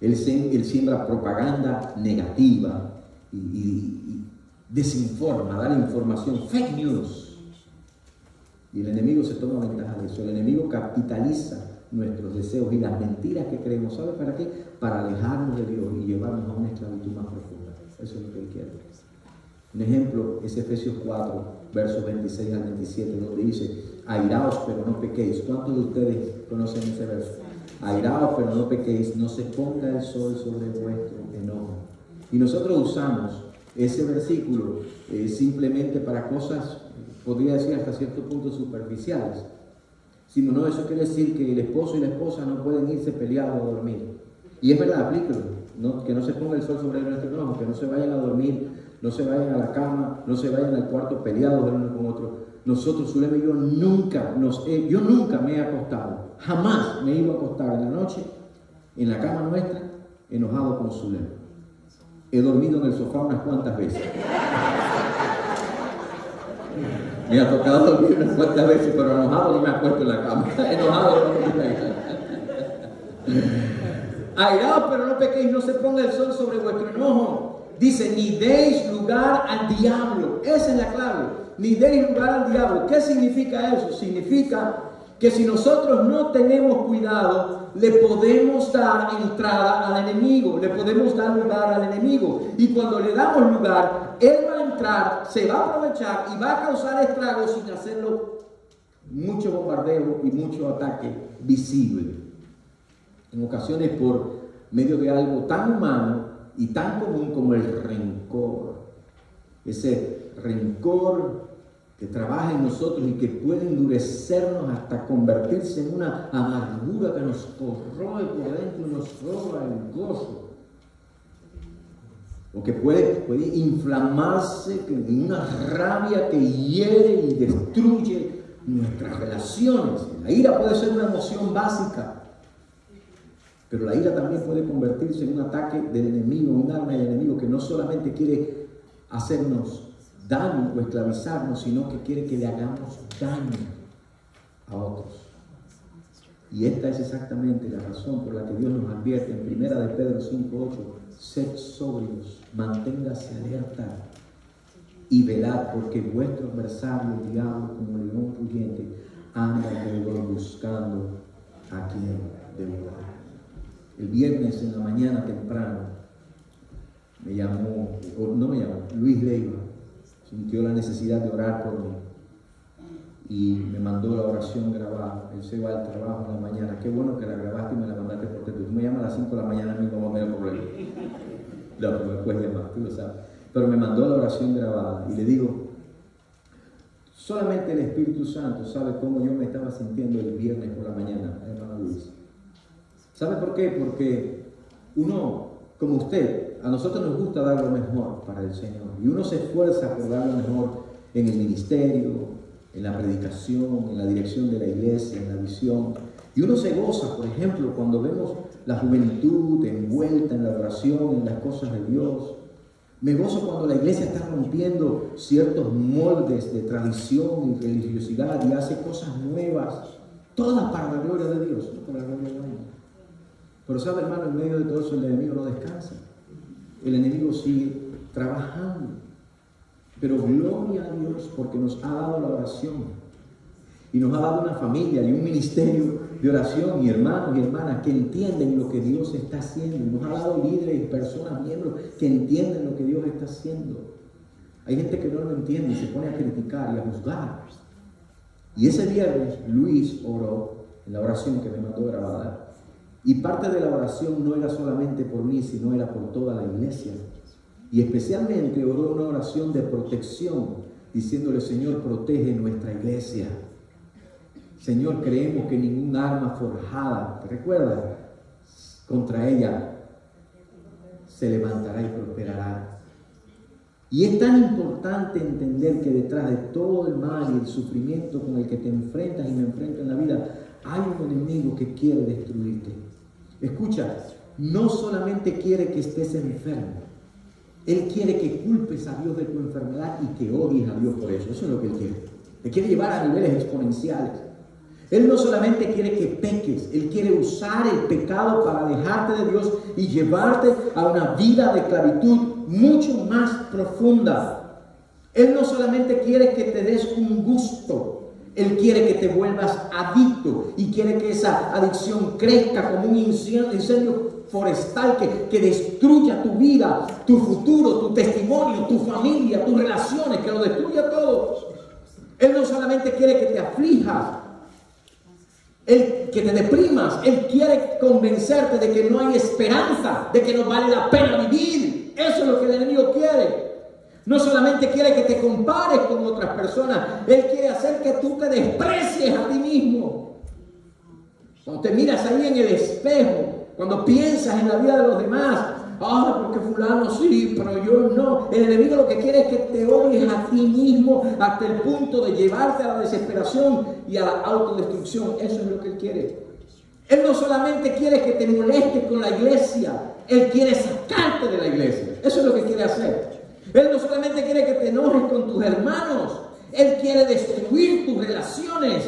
Él siembra propaganda negativa y desinforma, da la información, fake news. Y el enemigo se toma ventaja de eso. El enemigo capitaliza nuestros deseos y las mentiras que creemos. ¿Sabe para qué? Para alejarnos de Dios y llevarnos a una esclavitud más profunda. Eso es lo que él quiere. Un ejemplo es Efesios 4, versos 26 al 27, donde dice: airaos, pero no pequéis. ¿Cuántos de ustedes conocen ese verso? Airaos, pero no pequéis, no se ponga el sol sobre vuestro enojo. Y nosotros usamos ese versículo simplemente para cosas, podría decir hasta cierto punto, superficiales. Sino, no, eso quiere decir que el esposo y la esposa no pueden irse peleados a dormir. Y es verdad, aplícalo, ¿no? Que no se ponga el sol sobre nuestro enojo, que no se vayan a dormir, no se vayan a la cama, no se vayan al cuarto peleados de uno con otro. Nosotros, Zulema y yo, yo nunca me he acostado, jamás me he ido a acostar en la noche, en la cama nuestra, enojado con Zulema. He dormido en el sofá unas cuantas veces. Me ha tocado dormir unas cuantas veces, pero enojado no me acuesto en la cama. Enojado no me acuesto. Airaos, pero no pequéis, no se ponga el sol sobre vuestro enojo. Dice, ni deis lugar al diablo. Esa es la clave. Ni deis lugar al diablo. ¿Qué significa eso? Significa que si nosotros no tenemos cuidado, le podemos dar entrada al enemigo, le podemos dar lugar al enemigo. Y cuando le damos lugar, él va a entrar, se va a aprovechar y va a causar estragos sin hacerlo mucho bombardeo y mucho ataque visible. En ocasiones por medio de algo tan humano y tan común como el rencor. Ese rencor que trabaja en nosotros y que puede endurecernos hasta convertirse en una amargura que nos corroe por dentro y nos roba el gozo. O que puede inflamarse en una rabia que hiere y destruye nuestras relaciones. La ira puede ser una emoción básica, pero la ira también puede convertirse en un ataque del enemigo, un arma del enemigo que no solamente quiere hacernos daño o esclavizarnos, sino que quiere que le hagamos daño a otros. Y esta es exactamente la razón por la que Dios nos advierte en 1 de Pedro 5:8: sed sobrios, manténgase alerta y velad, porque vuestro adversario, el diablo, como león rugiente, anda alrededor buscando a quien devorar. El viernes en la mañana temprano Luis Leiva sintió la necesidad de orar por mí y me mandó la oración grabada. Él se va al trabajo en la mañana. Qué bueno que la grabaste y me la mandaste por texto. Tú me llamas a las 5 de la mañana, a mí no va a tener problema. No, me puedes llamar, tú lo sabes. Pero me mandó la oración grabada y le digo, solamente el Espíritu Santo sabe cómo yo me estaba sintiendo el viernes por la mañana, hermano Luis. ¿Sabe por qué? Porque uno, como usted, a nosotros nos gusta dar lo mejor para el Señor. Y uno se esfuerza por dar lo mejor en el ministerio, en la predicación, en la dirección de la iglesia, en la visión. Y uno se goza, por ejemplo, cuando vemos la juventud envuelta en la oración, en las cosas de Dios. Me gozo cuando la iglesia está rompiendo ciertos moldes de tradición y religiosidad y hace cosas nuevas, todas para la gloria de Dios, no para la gloria de hombre. Pero sabe, hermano, en medio de todo eso el enemigo no descansa. El enemigo sigue trabajando. Pero gloria a Dios porque nos ha dado la oración. Y nos ha dado una familia y un ministerio de oración y hermanos y hermanas que entienden lo que Dios está haciendo. Y nos ha dado líderes y personas, miembros que entienden lo que Dios está haciendo. Hay gente que no lo entiende y se pone a criticar y a juzgar. Y ese viernes Luis oró en la oración que me mandó grabada. Y parte de la oración no era solamente por mí, sino era por toda la iglesia. Y especialmente oró una oración de protección, diciéndole: Señor, protege nuestra iglesia. Señor, creemos que ningún arma forjada, ¿te recuerdas?, contra ella se levantará y prosperará. Y es tan importante entender que detrás de todo el mal y el sufrimiento con el que te enfrentas y me enfrento en la vida, hay un enemigo que quiere destruirte. Escucha, no solamente quiere que estés enfermo, Él quiere que culpes a Dios de tu enfermedad y que odies a Dios por eso. Eso es lo que Él quiere. Te quiere llevar a niveles exponenciales. Él no solamente quiere que peques, Él quiere usar el pecado para alejarte de Dios y llevarte a una vida de esclavitud mucho más profunda. Él no solamente quiere que te des un gusto, Él quiere que te vuelvas adicto y quiere que esa adicción crezca como un incendio forestal que destruya tu vida, tu futuro, tu testimonio, tu familia, tus relaciones, que lo destruya todo. Él no solamente quiere que te aflijas, que te deprimas. Él quiere convencerte de que no hay esperanza, de que no vale la pena vivir. Eso es lo que el enemigo quiere. No solamente quiere que te compares con otras personas, Él quiere hacer que tú te desprecies a ti mismo. Cuando te miras ahí en el espejo, cuando piensas en la vida de los demás, porque fulano sí, pero yo no. El enemigo lo que quiere es que te odies a ti mismo hasta el punto de llevarte a la desesperación y a la autodestrucción. Eso es lo que Él quiere. Él no solamente quiere que te molestes con la iglesia, Él quiere sacarte de la iglesia. Eso es lo que quiere hacer. Él no solamente quiere que te enojes con tus hermanos, Él quiere destruir tus relaciones.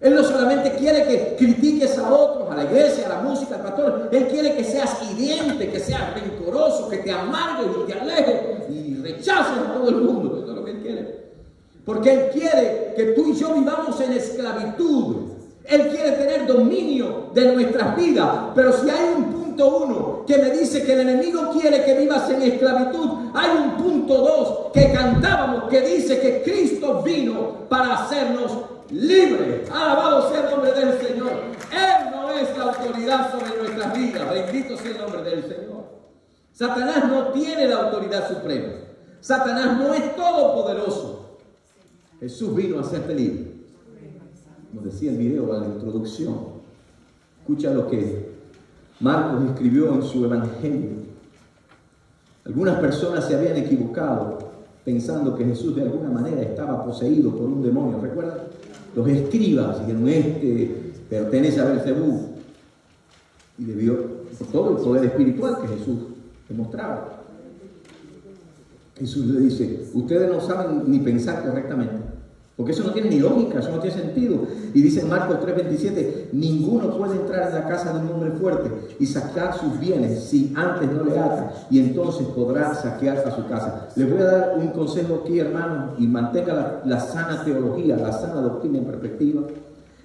Él no solamente quiere que critiques a otros, a la iglesia, a la música, al pastor. Él quiere que seas hiriente, que seas rencoroso, que te amargues y te alejes y rechaces a todo el mundo. Eso es lo que Él quiere. Porque Él quiere que tú y yo vivamos en esclavitud. Él quiere tener dominio de nuestras vidas. Pero si hay un punto 1 que me dice que el enemigo quiere que vivas en esclavitud, hay un punto 2 que cantábamos que dice que Cristo vino para hacernos libres. Alabado sea el nombre del Señor. Él no es la autoridad sobre nuestras vidas. Bendito sea el nombre del Señor. Satanás no tiene la autoridad suprema. Satanás no es todopoderoso. Jesús vino a hacerte libre. Como decía el video a la introducción, escucha lo que Marcos escribió en su evangelio. Algunas personas se habían equivocado pensando que Jesús de alguna manera estaba poseído por un demonio. ¿Recuerdan? Los escribas dijeron, este pertenece a Belcebú. Y debió por todo el poder espiritual que Jesús demostraba. Jesús le dice, ustedes no saben ni pensar correctamente. Porque eso no tiene ni lógica, eso no tiene sentido. Y dice en Marcos 3:27, ninguno puede entrar en la casa de un hombre fuerte y sacar sus bienes si antes no le ata, y entonces podrá saquear a su casa. Les voy a dar un consejo aquí, hermanos, y mantenga la sana teología, la sana doctrina en perspectiva.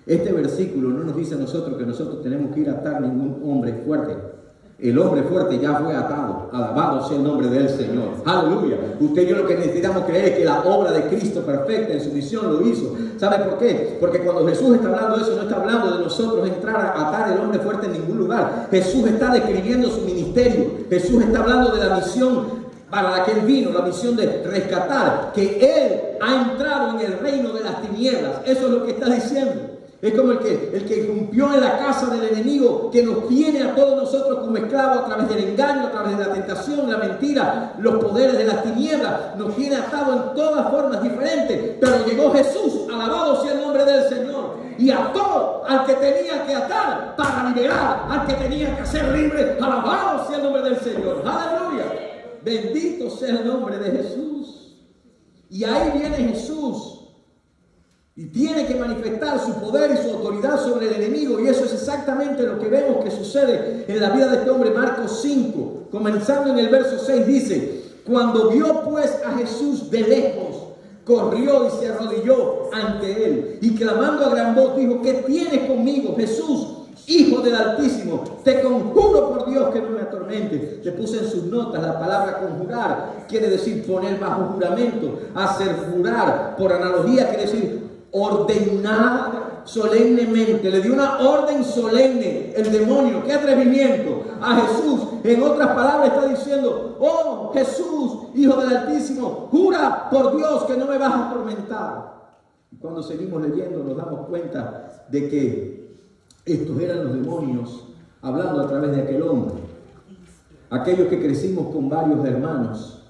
Este versículo no nos dice a nosotros que nosotros tenemos que ir a atar ningún hombre fuerte. El hombre fuerte ya fue atado. Alabado sea el nombre del Señor. Aleluya. Usted y yo lo que necesitamos creer es que la obra de Cristo perfecta en su misión lo hizo. ¿Sabe por qué? Porque cuando Jesús está hablando de eso, no está hablando de nosotros entrar a atar el hombre fuerte en ningún lugar. Jesús está describiendo su ministerio. Jesús está hablando de la misión para la que Él vino, la misión de rescatar, que Él ha entrado en el reino de las tinieblas. Eso es lo que está diciendo. Es como el que irrumpió en la casa del enemigo, que nos tiene a todos nosotros como esclavos a través del engaño, a través de la tentación, la mentira, los poderes de las tinieblas. Nos tiene atado en todas formas diferentes. Pero llegó Jesús, alabado sea el nombre del Señor, y ató al que tenía que atar para liberar al que tenía que ser libre. Alabado sea el nombre del Señor. Aleluya. Bendito sea el nombre de Jesús. Y ahí viene Jesús. Y tiene que manifestar su poder y su autoridad sobre el enemigo. Y eso es exactamente lo que vemos que sucede en la vida de este hombre. Marcos 5, comenzando en el verso 6, dice: cuando vio pues a Jesús de lejos, corrió y se arrodilló ante él. Y clamando a gran voz dijo: ¿qué tienes conmigo, Jesús, Hijo del Altísimo? Te conjuro por Dios que no me atormentes. Le puse en sus notas la palabra conjurar. Quiere decir poner bajo juramento. Hacer jurar. Por analogía quiere decir ordenar solemnemente. Le dio una orden solemne el demonio. ¡Qué atrevimiento! A Jesús. En otras palabras está diciendo: oh Jesús, Hijo del Altísimo, jura por Dios que no me vas a atormentar. Y cuando seguimos leyendo nos damos cuenta de que estos eran los demonios hablando a través de aquel hombre. Aquellos que crecimos con varios hermanos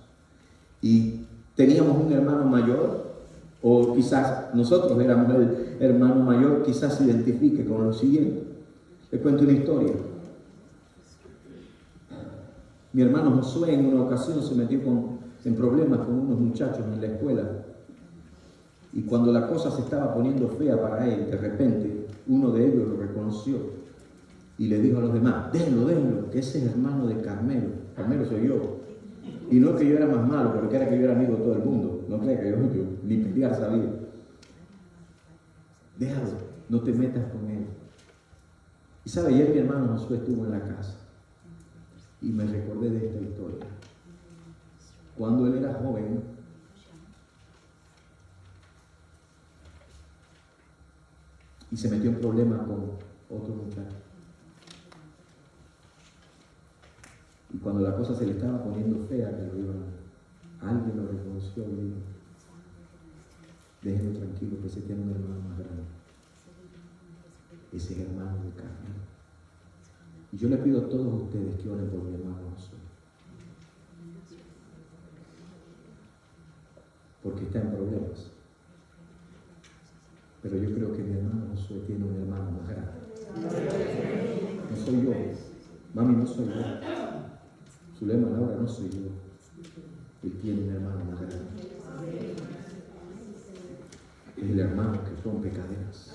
y teníamos un hermano mayor, o quizás nosotros éramos el hermano mayor, quizás se identifique con lo siguiente. Les cuento una historia. Mi hermano Josué en una ocasión se metió en problemas con unos muchachos en la escuela. Y cuando la cosa se estaba poniendo fea para él, de repente uno de ellos lo reconoció y le dijo a los demás: denlo, que ese es hermano de Carmelo. Carmelo soy yo. Y no es que yo era más malo, pero que era que yo era amigo de todo el mundo. No creas que yo ni pelear sabía. Déjalo, no te metas con él. Y sabe, ayer mi hermano Josué estuvo en la casa y me recordé de esta historia. Cuando él era joven, y se metió en problemas con otro muchacho. Y cuando la cosa se le estaba poniendo fea, alguien lo reconoció y dijo: déjenlo tranquilo, que ese tiene un hermano más grande. Ese es hermano de carne. Y yo le pido a todos ustedes que oren por mi hermano Josué, porque está en problemas. Pero yo creo que mi hermano Josué tiene un hermano más grande. No soy yo. Mami, no soy yo. Zulema, Laura, no soy yo. Él tiene un hermano más grande. Es el hermano que rompe cadenas,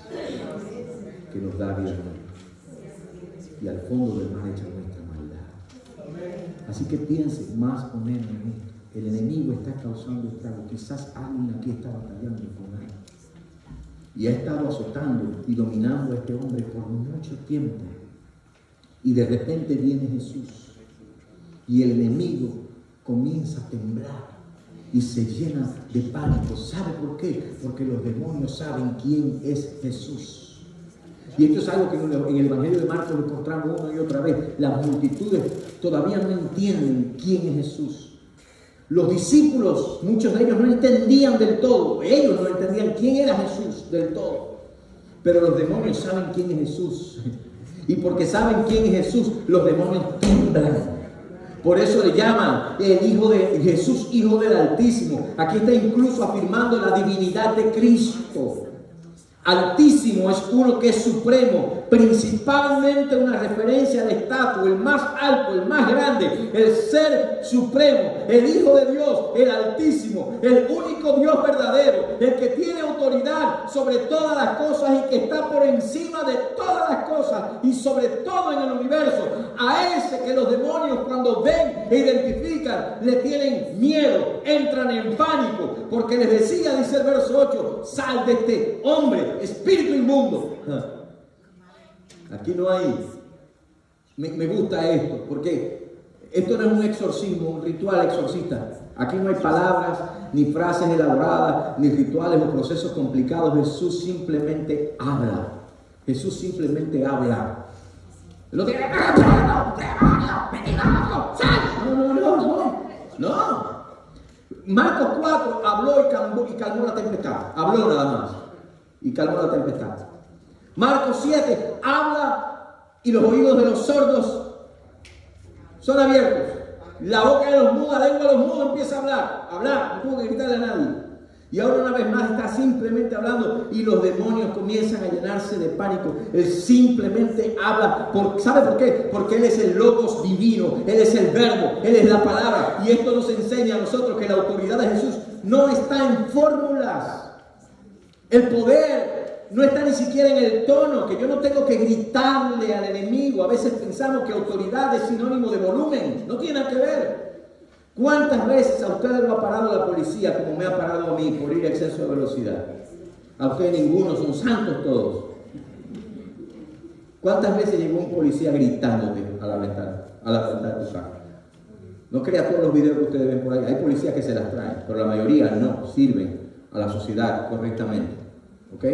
que nos da vida nueva. Y al fondo del mar echa nuestra maldad. Así que piense más o menos en esto. El enemigo está causando estrago. Quizás alguien aquí está batallando con él. Y ha estado azotando y dominando a este hombre por mucho tiempo. Y de repente viene Jesús. Y el enemigo comienza a temblar. Y se llena de pánico. ¿Sabe por qué? Porque los demonios saben quién es Jesús. Y esto es algo que en el Evangelio de Marcos lo encontramos una y otra vez. Las multitudes todavía no entienden quién es Jesús. Los discípulos, muchos de ellos no entendían del todo. Ellos no entendían quién era Jesús del todo. Pero los demonios saben quién es Jesús. Y porque saben quién es Jesús, los demonios tiemblan. Por eso le llaman el Hijo de Jesús, Hijo del Altísimo. Aquí está incluso afirmando la divinidad de Cristo. Altísimo es uno que es supremo, principalmente una referencia al estatus, el más alto, el más grande, el ser supremo, el Hijo de Dios, el Altísimo, el único Dios verdadero, el que tiene autoridad sobre todas las cosas y que está por encima de todas las cosas y sobre todo en el universo. A ese que los demonios cuando ven e identifican le tienen miedo, entran en pánico, porque les decía, dice el verso 8, sal de este hombre, espíritu inmundo. Aquí no hay, me gusta esto, porque esto no es un exorcismo, un ritual exorcista. Aquí no hay palabras, ni frases elaboradas, ni rituales o procesos complicados. Jesús simplemente habla. Jesús simplemente habla. No, no. Marcos 4 habló y calmó la tempestad. Habló nada más y calmó la tempestad. Marcos 7 habla y los oídos de los sordos son abiertos. La boca de los mudos, la lengua de los mudos empieza a hablar. No tuvo que gritarle a nadie. Y ahora una vez más está simplemente hablando y los demonios comienzan a llenarse de pánico. Él simplemente habla. ¿Sabe por qué? Porque Él es el Logos divino. Él es el Verbo. Él es la palabra. Y esto nos enseña a nosotros que la autoridad de Jesús no está en fórmulas. El poder no está ni siquiera en el tono, que yo no tengo que gritarle al enemigo. A veces pensamos que autoridad es sinónimo de volumen. No tiene nada que ver. ¿Cuántas veces a ustedes lo ha parado la policía como me ha parado a mí por ir a exceso de velocidad? A ustedes ninguno, son santos todos. ¿Cuántas veces llegó un policía gritándote a la ventana de tu carro? No crea todos los videos que ustedes ven por ahí. Hay policías que se las traen, pero la mayoría no sirven a la sociedad correctamente. ¿Ok?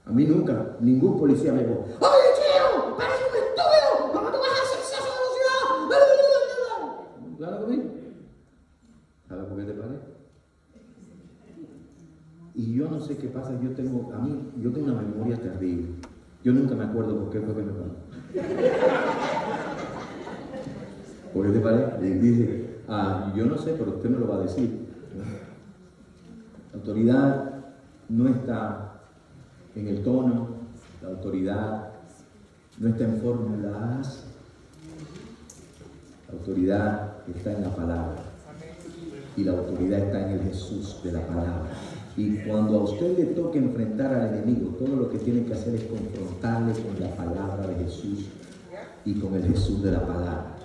A mí nunca, ningún policía me dijo, ¡oye, tío! ¡Parece un estúpido! ¿Cómo tú vas a hacer exceso de velocidad? ¿Claro conmigo? ¿Sabes por qué te paré? Y yo no sé qué pasa, yo tengo una memoria terrible. Yo nunca me acuerdo por qué fue que me paró. ¿Por qué te paré? Y dice, yo no sé, pero usted me lo va a decir. La autoridad no está en el tono, la autoridad no está en fórmulas, la autoridad está en la palabra y la autoridad está en el Jesús de la palabra. Y cuando a usted le toque enfrentar al enemigo, todo lo que tiene que hacer es confrontarle con la palabra de Jesús y con el Jesús de la palabra.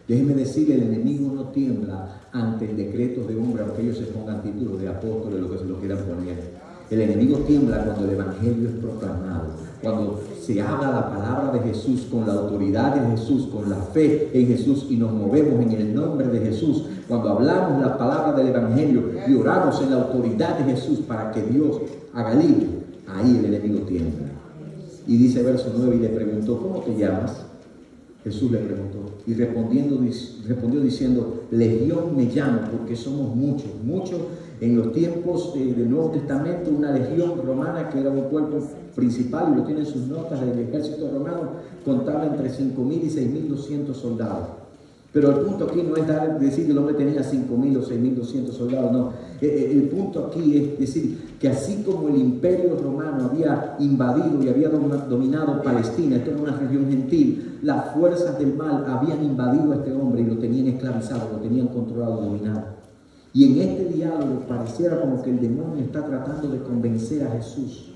Déjeme decirle, el enemigo no tiembla ante el decreto de hombre, aunque ellos se pongan títulos de apóstoles, lo que se lo quieran poner. El enemigo tiembla cuando el evangelio es proclamado, cuando se habla la palabra de Jesús con la autoridad de Jesús, con la fe en Jesús y nos movemos en el nombre de Jesús. Cuando hablamos la palabra del evangelio y oramos en la autoridad de Jesús para que Dios haga libre, ahí el enemigo tiembla. Y dice verso 9, y le preguntó, ¿cómo te llamas? Jesús le preguntó, y respondió diciendo, Legión me llamo, porque somos muchos. En los tiempos del Nuevo Testamento, una legión romana, que era un cuerpo principal, y lo tienen sus notas del ejército romano, contaba entre 5.000 y 6.200 soldados. Pero el punto aquí no es decir que el hombre tenía 5.000 o 6.200 soldados, no. El punto aquí es decir que así como el imperio romano había invadido y había dominado Palestina, esto era una región gentil, las fuerzas del mal habían invadido a este hombre y lo tenían esclavizado, lo tenían controlado, dominado. Y en este diálogo pareciera como que el demonio está tratando de convencer a Jesús.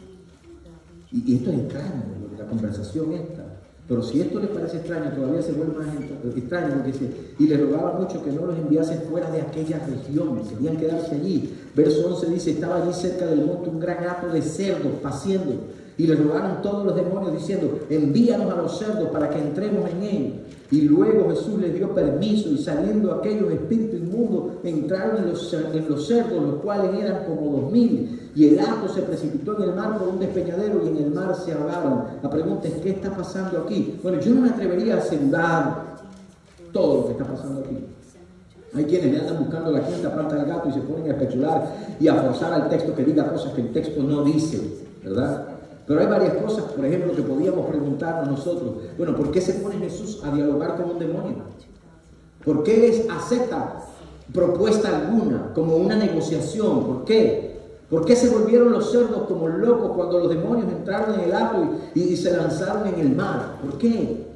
Y esto es extraño, la conversación esta. Pero si esto les parece extraño, todavía se vuelve más extraño, porque dice, y le rogaba mucho que no los enviasen fuera de aquella región, querían quedarse allí. Verso 11 dice, estaba allí cerca del monte un gran hato de cerdos paciendo, y le rogaron todos los demonios diciendo, envíanos a los cerdos para que entremos en ellos. Y luego Jesús les dio permiso, y saliendo aquellos espíritus inmundos entraron en los cerdos, los cuales eran como 2000, y el hato se precipitó en el mar por un despeñadero y en el mar se ahogaron. La pregunta es, ¿qué está pasando aquí? Bueno, yo no me atrevería a asegurar todo lo que está pasando aquí. Hay quienes le andan buscando la quinta pata del gato y se ponen a especular y a forzar al texto que diga cosas que el texto no dice, ¿verdad? Pero hay varias cosas, por ejemplo, que podíamos preguntarnos nosotros. Bueno, ¿por qué se pone Jesús a dialogar con un demonio? ¿Por qué les acepta propuesta alguna, como una negociación? ¿Por qué? ¿Por qué se volvieron los cerdos como locos cuando los demonios entraron en el hato y se lanzaron en el mar? ¿Por qué?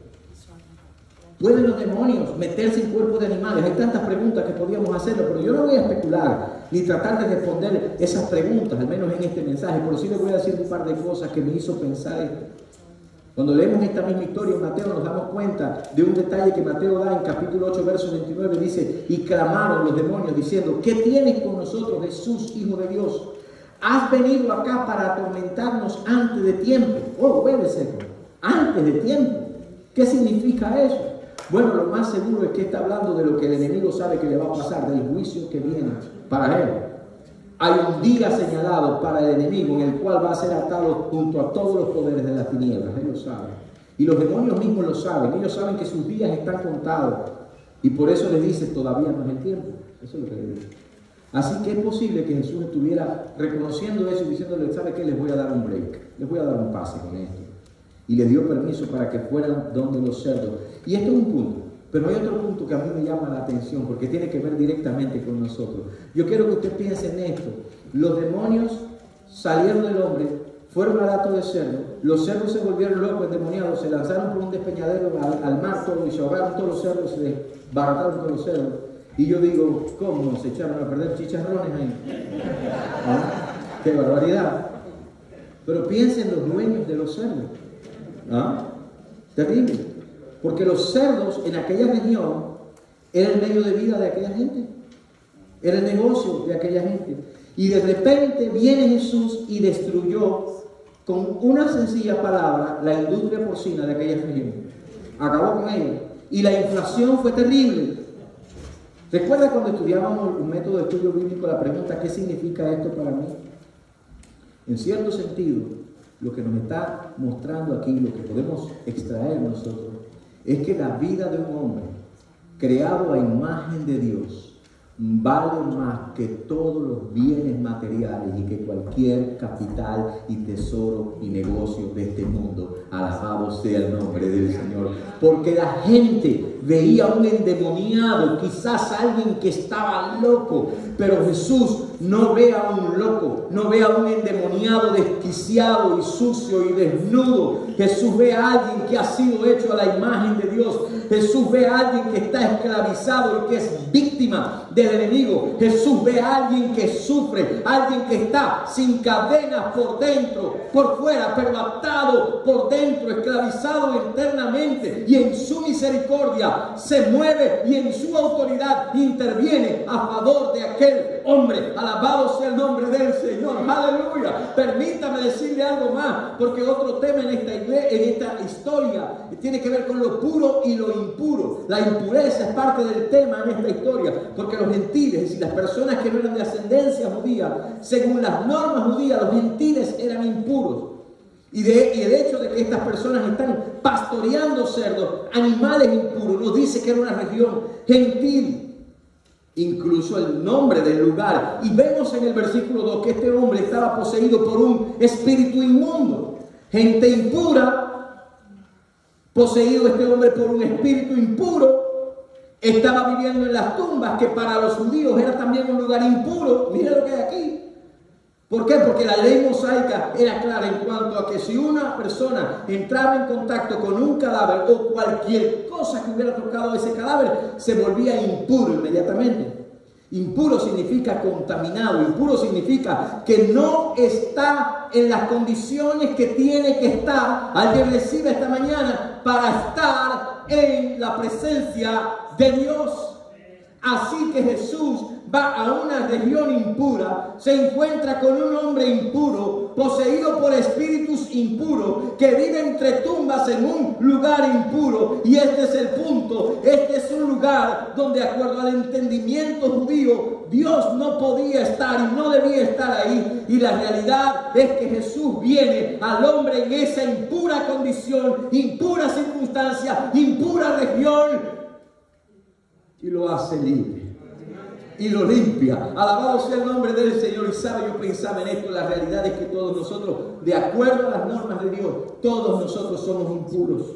¿Pueden los demonios meterse en cuerpos de animales? Hay tantas preguntas que podíamos hacerlo, pero yo no voy a especular ni tratar de responder esas preguntas, al menos en este mensaje, pero sí les voy a decir un par de cosas que me hizo pensar esto. Cuando leemos esta misma historia en Mateo nos damos cuenta de un detalle que Mateo da en capítulo 8, verso 29, dice, y clamaron los demonios diciendo, ¿qué tienes con nosotros, Jesús, Hijo de Dios? ¿Has venido acá para atormentarnos antes de tiempo? Oh, obedece, antes de tiempo. ¿Qué significa eso? Bueno, lo más seguro es que está hablando de lo que el enemigo sabe que le va a pasar, del juicio que viene para él. Hay un día señalado para el enemigo en el cual va a ser atado junto a todos los poderes de las tinieblas. Ellos saben. Y los demonios mismos lo saben. Ellos saben que sus días están contados. Y por eso les dice, todavía no es el tiempo. Eso es lo que le dice. Así que es posible que Jesús estuviera reconociendo eso y diciéndole, ¿sabe qué? Les voy a dar un break. Les voy a dar un pase con esto. Y les dio permiso para que fueran donde los cerdos. Y esto es un punto. Pero hay otro punto que a mí me llama la atención porque tiene que ver directamente con nosotros. Yo quiero que usted piense en esto. Los demonios salieron del hombre, fueron al hato de cerdo, los cerdos se volvieron locos, endemoniados, se lanzaron por un despeñadero al mar todo y se ahogaron todos los cerdos, se desbarataron todos los cerdos. Y yo digo, ¿cómo se echaron a perder chicharrones ahí? ¿Ah? ¡Qué barbaridad! Pero piensen los dueños de los cerdos. ¿Ah? Terrible. Porque los cerdos en aquella región era el medio de vida de aquella gente. Era el negocio de aquella gente. Y de repente viene Jesús y destruyó con una sencilla palabra la industria porcina de aquella región. Acabó con ella. Y la inflación fue terrible. ¿Recuerda cuando estudiábamos un método de estudio bíblico la pregunta ¿qué significa esto para mí? En cierto sentido, lo que nos está mostrando aquí, lo que podemos extraer nosotros, es que la vida de un hombre creado a imagen de Dios vale más que todos los bienes materiales y que cualquier capital y tesoro y negocio de este mundo. Alabado sea el nombre del Señor. Porque la gente veía a un endemoniado, quizás alguien que estaba loco, pero Jesús no ve a un loco, no ve a un endemoniado desquiciado y sucio y desnudo. Jesús ve a alguien que ha sido hecho a la imagen de Dios. Jesús ve a alguien que está esclavizado y que es víctima del enemigo. Jesús ve a alguien que sufre, alguien que está sin cadenas por dentro, por fuera, pero atado por dentro, esclavizado internamente, y en su misericordia se mueve y en su autoridad interviene a favor de aquel hombre. Alabado sea el nombre del Señor. Aleluya. Permítame decirle algo más, porque otro tema en esta historia tiene que ver con lo puro y lo impuro. La impureza es parte del tema en esta historia, porque los gentiles, es decir, las personas que no eran de ascendencia judía, según las normas judías, los gentiles eran impuros. Y el hecho de que estas personas están pastoreando cerdos, animales impuros, nos dice que era una región gentil. Incluso el nombre del lugar. Y vemos en el versículo 2 que este hombre estaba poseído por un espíritu inmundo. Gente impura, poseído este hombre por un espíritu impuro. Estaba viviendo en las tumbas, que para los judíos era también un lugar impuro. Mira lo que hay aquí. ¿Por qué? Porque la ley mosaica era clara en cuanto a que si una persona entraba en contacto con un cadáver o cualquier cosa que hubiera tocado ese cadáver, se volvía impuro inmediatamente. Impuro significa contaminado, impuro significa que no está en las condiciones que tiene que estar alguien recibe esta mañana para estar en la presencia de Dios. Así que Jesús va a una región impura, se encuentra con un hombre impuro, poseído por espíritus impuros, que vive entre tumbas en un lugar impuro. Y este es el punto, este es un lugar donde, de acuerdo al entendimiento judío, Dios no podía estar y no debía estar ahí. Y la realidad es que Jesús viene al hombre en esa impura condición, impura circunstancia, impura región, y lo hace libre y lo limpia. Alabado sea el nombre del Señor. Y sabe, yo pensaba en esto, la realidad es que todos nosotros, de acuerdo a las normas de Dios, todos nosotros somos impuros.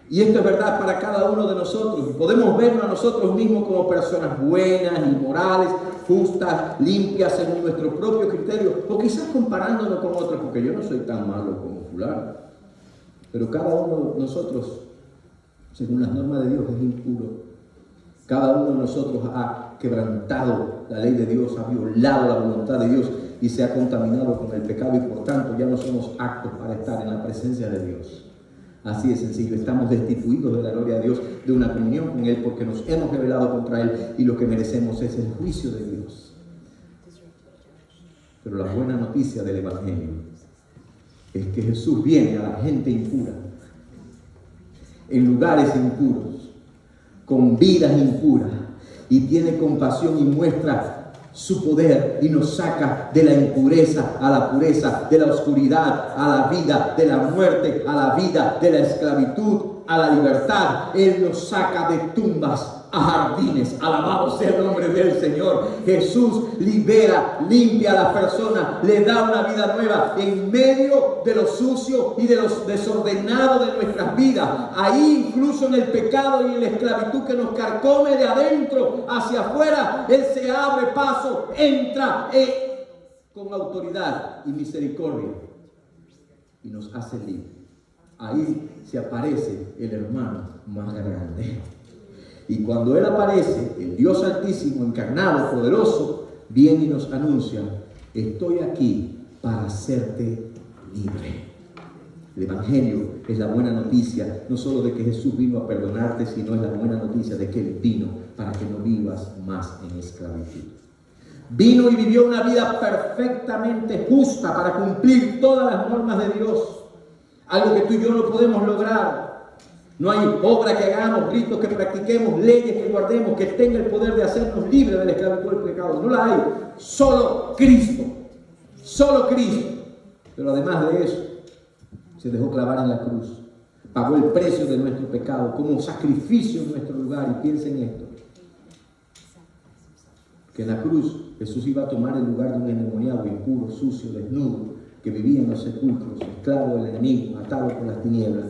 Y esto es verdad para cada uno de nosotros. Podemos vernos a nosotros mismos como personas buenas y morales, justas, limpias según nuestro propio criterio, o quizás comparándonos con otros, porque yo no soy tan malo como fulano. Pero cada uno de nosotros, según las normas de Dios, es impuro. Cada uno de nosotros ha quebrantado la ley de Dios, ha violado la voluntad de Dios y se ha contaminado con el pecado, y por tanto ya no somos aptos para estar en la presencia de Dios. Así de sencillo, estamos destituidos de la gloria de Dios, de una comunión con Él, porque nos hemos rebelado contra Él, y lo que merecemos es el juicio de Dios. Pero la buena noticia del Evangelio es que Jesús viene a la gente impura, en lugares impuros, con vidas impuras, y tiene compasión y muestra su poder y nos saca de la impureza a la pureza, de la oscuridad a la vida, de la muerte a la vida, de la esclavitud a la libertad. Él nos saca de tumbas a jardines. Alabado sea el nombre del Señor. Jesús libera, limpia a la persona, le da una vida nueva en medio de lo sucio y de lo desordenado de nuestras vidas. Ahí, incluso en el pecado y en la esclavitud que nos carcome de adentro hacia afuera, Él se abre paso, entra con autoridad y misericordia y nos hace libres. Ahí se aparece el hermano más grande. Y cuando Él aparece, el Dios Altísimo, encarnado, poderoso, viene y nos anuncia: estoy aquí para hacerte libre. El Evangelio es la buena noticia, no solo de que Jesús vino a perdonarte, sino es la buena noticia de que Él vino para que no vivas más en esclavitud. Vino y vivió una vida perfectamente justa para cumplir todas las normas de Dios. Algo que tú y yo no podemos lograr. No hay obra que hagamos, ritos que practiquemos, leyes que guardemos, que tenga el poder de hacernos libres de la esclavitud del pecado. No la hay. Solo Cristo. Solo Cristo. Pero además de eso, se dejó clavar en la cruz. Pagó el precio de nuestro pecado como sacrificio en nuestro lugar. Y piensen esto: que en la cruz Jesús iba a tomar el lugar de un endemoniado, impuro, sucio, desnudo, que vivía en los sepulcros, esclavo del enemigo, atado por las tinieblas.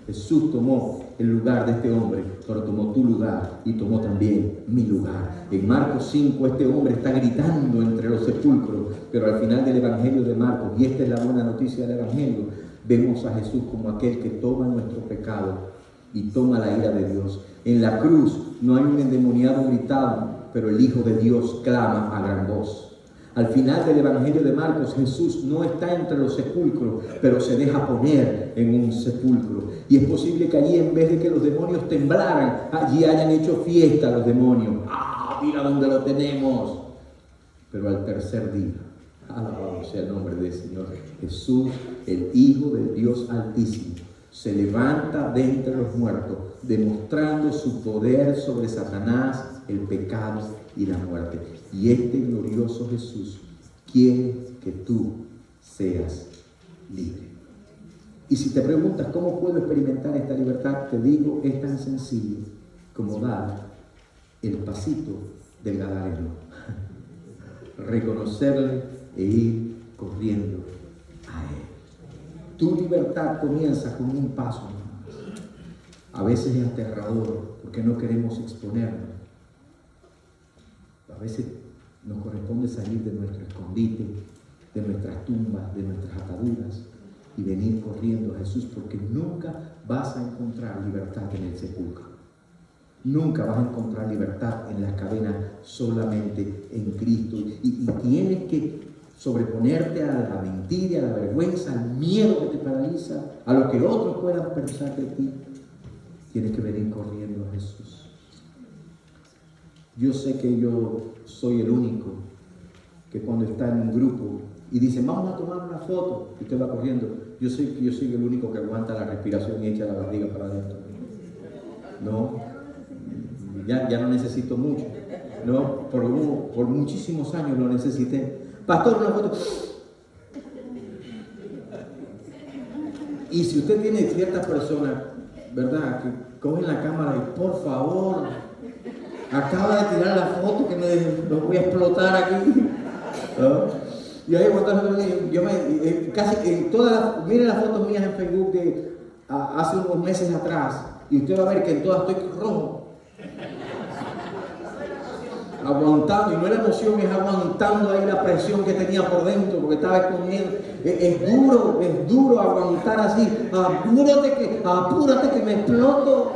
Jesús tomó el lugar de este hombre, pero tomó tu lugar y tomó también mi lugar. En Marcos 5 este hombre está gritando entre los sepulcros, pero al final del Evangelio de Marcos, y esta es la buena noticia del Evangelio, vemos a Jesús como aquel que toma nuestro pecado y toma la ira de Dios. En la cruz no hay un endemoniado gritando, pero el Hijo de Dios clama a gran voz. Al final del Evangelio de Marcos, Jesús no está entre los sepulcros, pero se deja poner en un sepulcro. Y es posible que allí, en vez de que los demonios temblaran, allí hayan hecho fiesta los demonios. ¡Ah, mira dónde lo tenemos! Pero al tercer día, alabado sea el nombre del Señor, Jesús, el Hijo del Dios Altísimo, se levanta de entre los muertos, demostrando su poder sobre Satanás, el pecado y la muerte. Y este glorioso Jesús quiere que tú seas libre. Y si te preguntas cómo puedo experimentar esta libertad, te digo, es tan sencillo como dar el pasito del Gadareno. Reconocerle e ir corriendo a Él. Tu libertad comienza con un paso más. A veces es aterrador porque no queremos exponernos. A veces nos corresponde salir de nuestro escondite, de nuestras tumbas, de nuestras ataduras y venir corriendo a Jesús, porque nunca vas a encontrar libertad en el sepulcro. Nunca vas a encontrar libertad en las cadenas, solamente en Cristo. Y tienes que sobreponerte a la mentira, a la vergüenza, al miedo que te paraliza, a lo que otros puedan pensar de ti. Tienes que venir corriendo a Jesús. Yo sé que yo soy el único que cuando está en un grupo y dicen, vamos a tomar una foto, y usted va corriendo, yo soy el único que aguanta la respiración y echa la barriga para adentro. No, ya no necesito mucho. No, por muchísimos años lo necesité. Pastor, una foto. Y si usted tiene ciertas personas, ¿verdad?, que cogen la cámara y por favor, acaba de tirar la foto que lo voy a explotar aquí. ¿No? Y ahí cuando yo casi miren las fotos mías en Facebook de hace unos meses atrás, y usted va a ver que en todas estoy rojo. Aguantando, y no era emoción, es aguantando ahí la presión que tenía por dentro, porque estaba escondiendo. Es duro aguantar así. Apúrate que me exploto.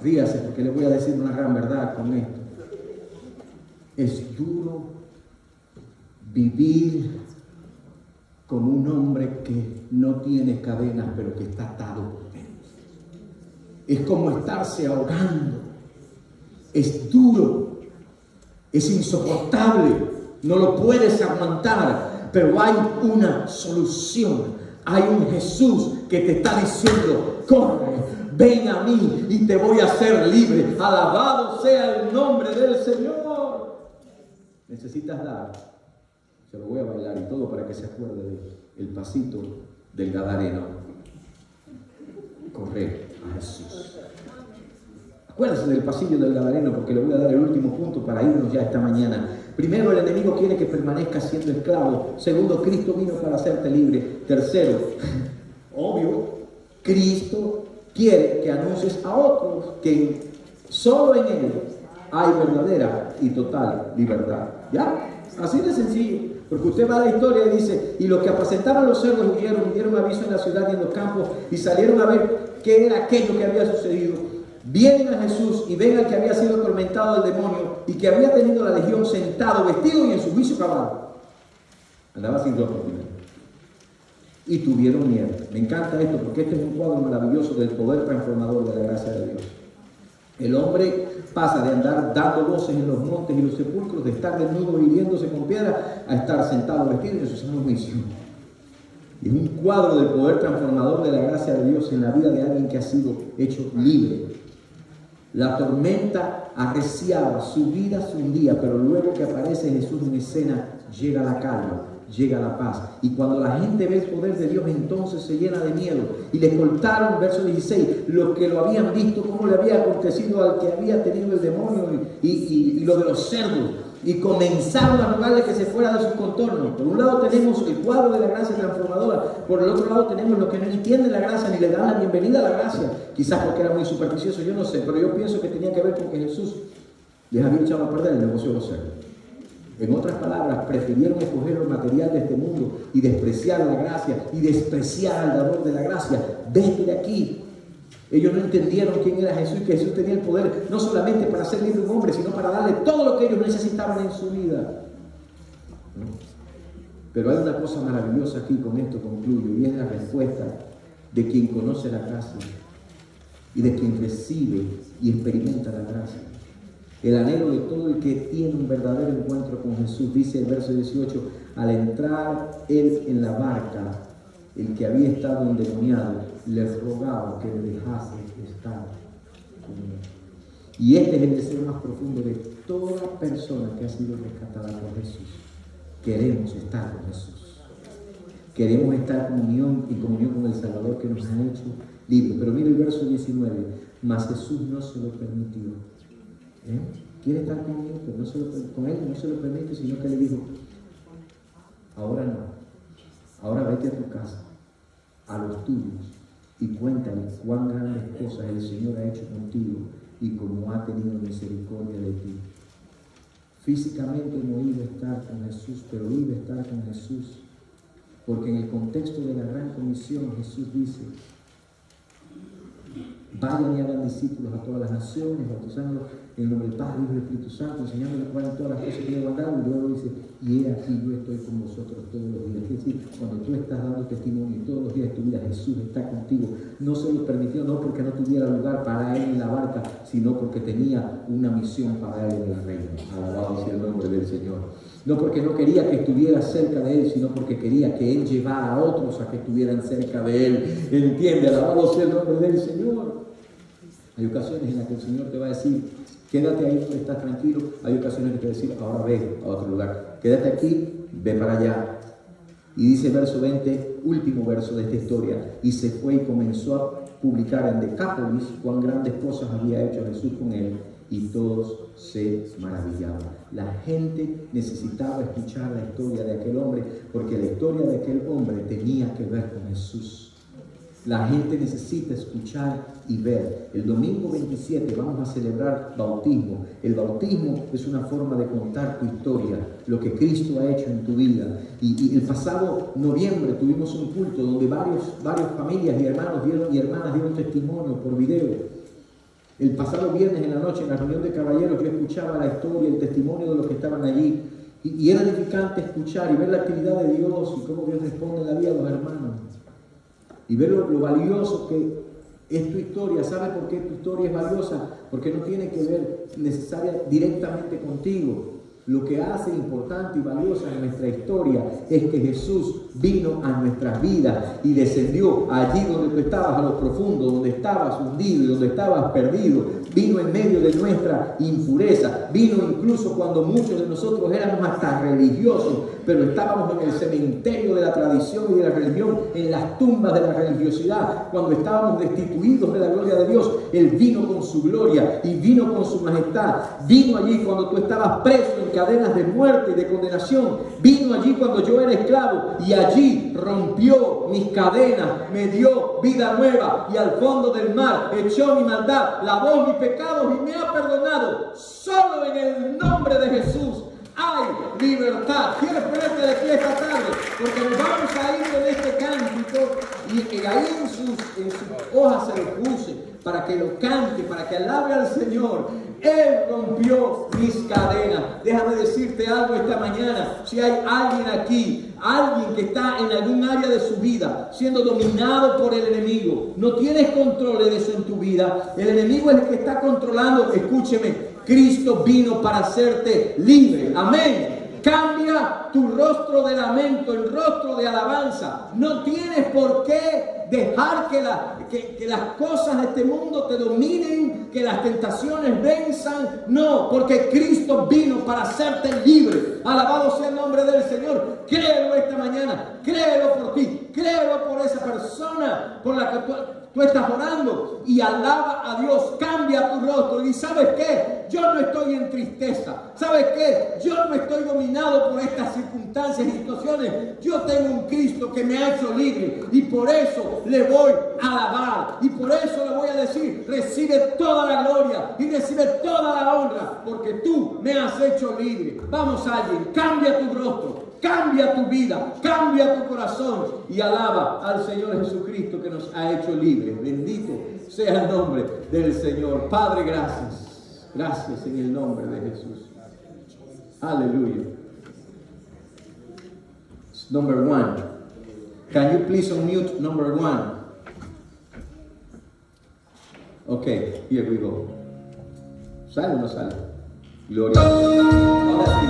Ríase, porque le voy a decir una gran verdad con esto. Es duro vivir como un hombre que no tiene cadenas, pero que está atado por dentro. Es como estarse ahogando. Es duro, es insoportable, no lo puedes aguantar, pero hay una solución. Hay un Jesús que te está diciendo, corre, ven a mí y te voy a hacer libre. Alabado sea el nombre del Señor. Necesitas dar, se lo voy a bailar y todo para que se acuerde del pasito del Gadareno. Corre a Jesús. Acuérdense del pasillo del Gadareno, porque le voy a dar el último punto para irnos ya esta mañana. Primero, el enemigo quiere que permanezcas siendo esclavo. Segundo, Cristo vino para hacerte libre. Tercero, obvio, Cristo quiere que anuncies a otros que solo en Él hay verdadera y total libertad. ¿Ya? Así de sencillo. Porque usted va a la historia y dice, y los que apacentaban los cerdos huyeron, dieron aviso en la ciudad y en los campos, y salieron a ver qué era aquello que había sucedido. Vienen a Jesús y ven al que había sido atormentado del demonio y que había tenido la legión sentado, vestido y en su juicio cabal. Andaba sin ropa primero. Y tuvieron miedo. Me encanta esto porque este es un cuadro maravilloso del poder transformador de la gracia de Dios. El hombre pasa de andar dando voces en los montes y los sepulcros, de estar desnudo hiriéndose con piedra, a estar sentado vestido y en su sano juicio. Es un cuadro del poder transformador de la gracia de Dios en la vida de alguien que ha sido hecho libre. La tormenta arreciaba, su vida se hundía, pero luego que aparece Jesús en escena, llega la calma, llega la paz. Y cuando la gente ve el poder de Dios, entonces se llena de miedo. Y le contaron, verso 16, lo que lo habían visto, cómo le había acontecido al que había tenido el demonio y lo de los cerdos. Y comenzaron a rogarle que se fuera de sus contornos. Por un lado tenemos el cuadro de la gracia transformadora. Por el otro lado tenemos los que no entienden la gracia ni le dan la bienvenida a la gracia. Quizás porque era muy supersticioso, yo no sé. Pero yo pienso que tenía que ver con que Jesús les había echado a perder el negocio de los cerdos. En otras palabras, prefirieron escoger lo material de este mundo y despreciar la gracia y despreciar al dador de la gracia. Vete de aquí. Ellos no entendieron quién era Jesús y que Jesús tenía el poder no solamente para hacer libre un hombre, sino para darle todo lo que ellos necesitaban en su vida. ¿No? Pero hay una cosa maravillosa aquí, con esto concluyo, y es la respuesta de quien conoce la gracia y de quien recibe y experimenta la gracia. El anhelo de todo el que tiene un verdadero encuentro con Jesús, dice el verso 18, al entrar él en la barca, el que había estado endemoniado les rogaba que le dejase estar con él. Y este es el deseo más profundo de toda persona que ha sido rescatada por Jesús. Queremos estar con Jesús. Queremos estar en comunión con el Salvador que nos ha hecho libres. Pero mira el verso 19, mas Jesús no se lo permitió. Quiere estar conmigo, pero con él no se lo permite, sino que le dijo, ahora no, ahora vete a tu casa, a los tuyos, y cuéntale cuán grandes cosas el Señor ha hecho contigo y cómo ha tenido misericordia de ti. Físicamente no iba a estar con Jesús, pero iba a estar con Jesús, porque en el contexto de la gran comisión Jesús dice, Vayan y hagan discípulos a todas las naciones, bautizándolos en el nombre del Padre, Hijo y Espíritu Santo, enseñándoles cuáles todas las cosas que le he mandado. Y luego dice, y he aquí, yo estoy con vosotros todos los días. Es decir, cuando tú estás dando testimonio y todos los días de tu vida Jesús está contigo, no se lo permitió, no porque no tuviera lugar para él en la barca, sino porque tenía una misión para él en el reino. Alabado sea el nombre del Señor. No porque no quería que estuviera cerca de él, sino porque quería que él llevara a otros a que estuvieran cerca de él. ¿Entiende? Alabado sea el nombre del Señor. Hay ocasiones en las que el Señor te va a decir, quédate ahí donde estás tranquilo. Hay ocasiones que te va a decir, ahora ve a otro lugar. Quédate aquí, ve para allá. Y dice verso 20, último verso de esta historia. Y se fue y comenzó a publicar en Decápolis cuán grandes cosas había hecho Jesús con él. Y todos se maravillaban. La gente necesitaba escuchar la historia de aquel hombre, porque la historia de aquel hombre tenía que ver con Jesús. La gente necesita escuchar y ver. El domingo 27 vamos a celebrar bautismo. El bautismo es una forma de contar tu historia, lo que Cristo ha hecho en tu vida. Y el pasado noviembre tuvimos un culto donde varias familias y hermanos y hermanas dieron testimonio por video. El pasado viernes en la noche, en la reunión de caballeros, yo escuchaba la historia, el testimonio de los que estaban allí. Y era edificante escuchar y ver la actividad de Dios y cómo Dios responde en la vida de los hermanos. Y ver lo valioso que es tu historia. ¿Sabes por qué tu historia es valiosa? Porque no tiene que ver necesaria directamente contigo. Lo que hace importante y valiosa en nuestra historia es que Jesús vino a nuestras vidas y descendió allí donde tú estabas, a lo profundo, donde estabas hundido y donde estabas perdido. Vino en medio de nuestra impureza. Vino incluso cuando muchos de nosotros éramos hasta religiosos, pero estábamos en el cementerio de la tradición y de la religión, en las tumbas de la religiosidad. Cuando estábamos destituidos de la gloria de Dios, Él vino con su gloria y vino con su majestad. Vino allí cuando tú estabas preso en cadenas de muerte y de condenación. Vino allí cuando yo era esclavo y allí rompió mis cadenas, me dio vida nueva y al fondo del mar echó mi maldad, lavó mis pecados y me ha perdonado. Solo en el nombre de Jesús hay libertad. Quiero ponerte de pie esta tarde porque nos vamos a ir en este cántico y ahí en sus hojas se lo puse para que lo cante, para que alabe al Señor. Él rompió mis cadenas. Déjame decirte algo esta mañana. Si hay alguien aquí, alguien que está en algún área de su vida siendo dominado por el enemigo, no tienes control de eso en tu vida. El enemigo es el que está controlando. Escúcheme, Cristo vino para hacerte libre. Amén. Cambia tu rostro de lamento en rostro de alabanza. No tienes por qué dejar que las cosas de este mundo te dominen, que las tentaciones venzan. No, porque Cristo vino para hacerte libre. Alabado sea el nombre del Señor. Créelo esta mañana. Créelo por ti. Créelo por esa persona por la que tú estás orando y alaba a Dios, cambia tu rostro y ¿sabes qué? Yo no estoy en tristeza, ¿sabes qué? Yo no estoy dominado por estas circunstancias y situaciones, yo tengo un Cristo que me ha hecho libre y por eso le voy a alabar y por eso le voy a decir, recibe toda la gloria y recibe toda la honra porque tú me has hecho libre. Vamos alguien, cambia tu rostro. Cambia tu vida, cambia tu corazón y alaba al Señor Jesucristo que nos ha hecho libres. Bendito sea el nombre del Señor. Padre, gracias. Gracias en el nombre de Jesús. Aleluya. Number one. Can you please unmute number one? Okay, here we go. ¿Sale o no sale? Gloria a Dios. Ahora sí.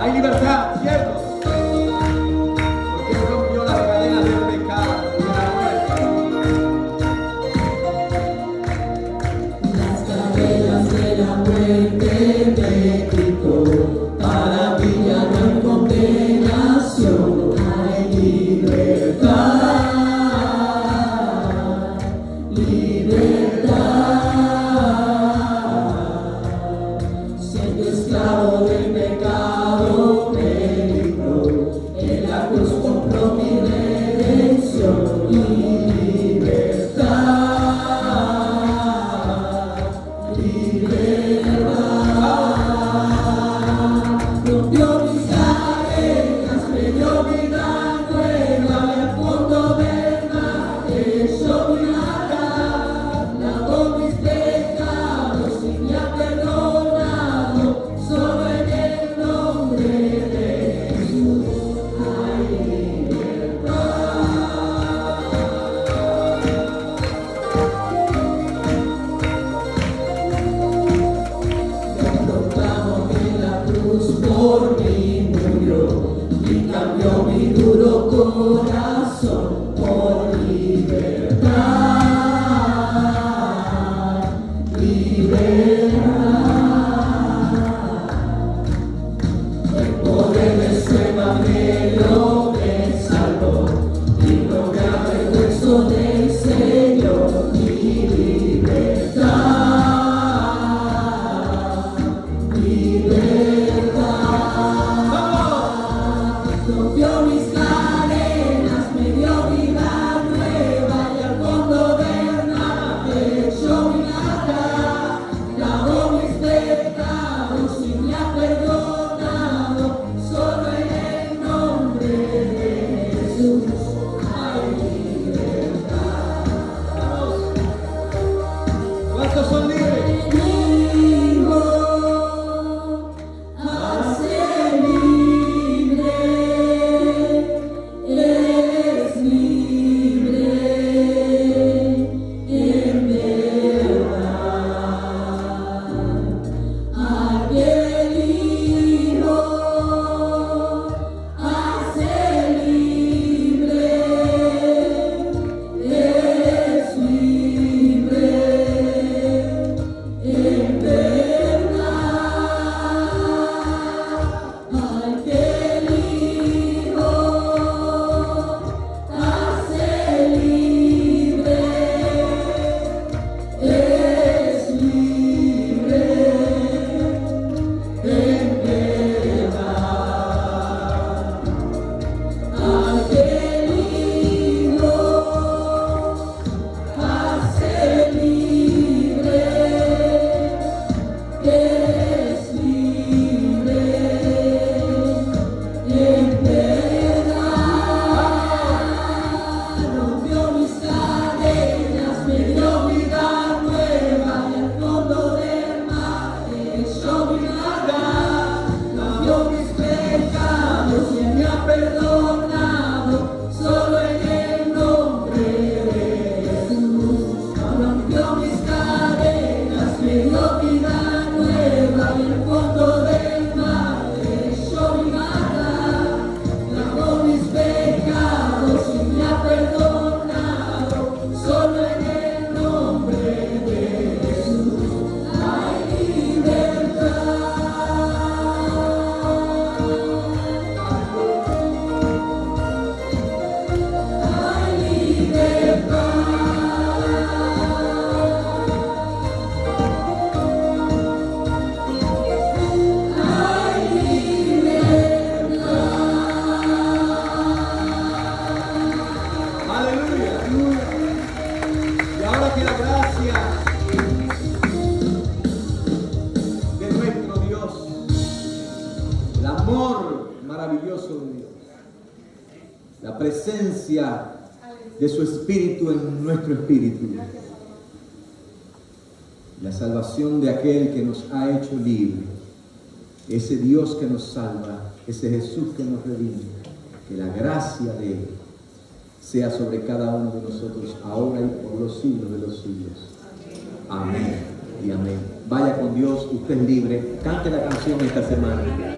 Hay libertad, ¿cierto? Porque Él rompió las cadenas del pecado y de la muerte. Las cadenas de la muerte me quitó, para mí ya no hay condenación, hay libertad, libertad. corazón por libertad, libertad. El poder de su evangelio me salvó y no me avergüenzo del Señor, mi libertad, libertad. Rompió mis cadenas, me dio vida nueva y al fondo del mar me echó mi nada. Lavó mis pecados y me ha perdonado, solo en el nombre de Jesús hay libertad. ¿Cuántos son libres? Venimos a ser libre, eres libre en verdad. Aquel Hijo hace libre, eres libre en verdad. Aquel Hijo hace libre, eres libre en verdad. Aquel Hijo hace libre, eres libre en verdad. Rompió mis cadenas, me dio vida nueva y al fondo del mar me echó mi nada. Cambió mis pecados y me ha perdonado, solo en el nombre de Jesús. Rompió mis cadenas, me dio vida nueva y al fondo del mar me echó mi nada. Lavó mis pecados y me ha perdonado, solo en el nombre de Jesús hay libertad. Hay libertad. Hay libertad. Aleluya. Y ahora que la gracia de nuestro Dios, el amor maravilloso de Dios, la presencia de su Espíritu en nuestro espíritu, la salvación de aquel que nos ha hecho libre, ese Dios que nos salva, ese Jesús que nos redime, que la gracia de Él sea sobre cada uno de nosotros ahora y por los siglos de los siglos. Amén y amén. Vaya con Dios, usted es libre. Cante la canción esta semana.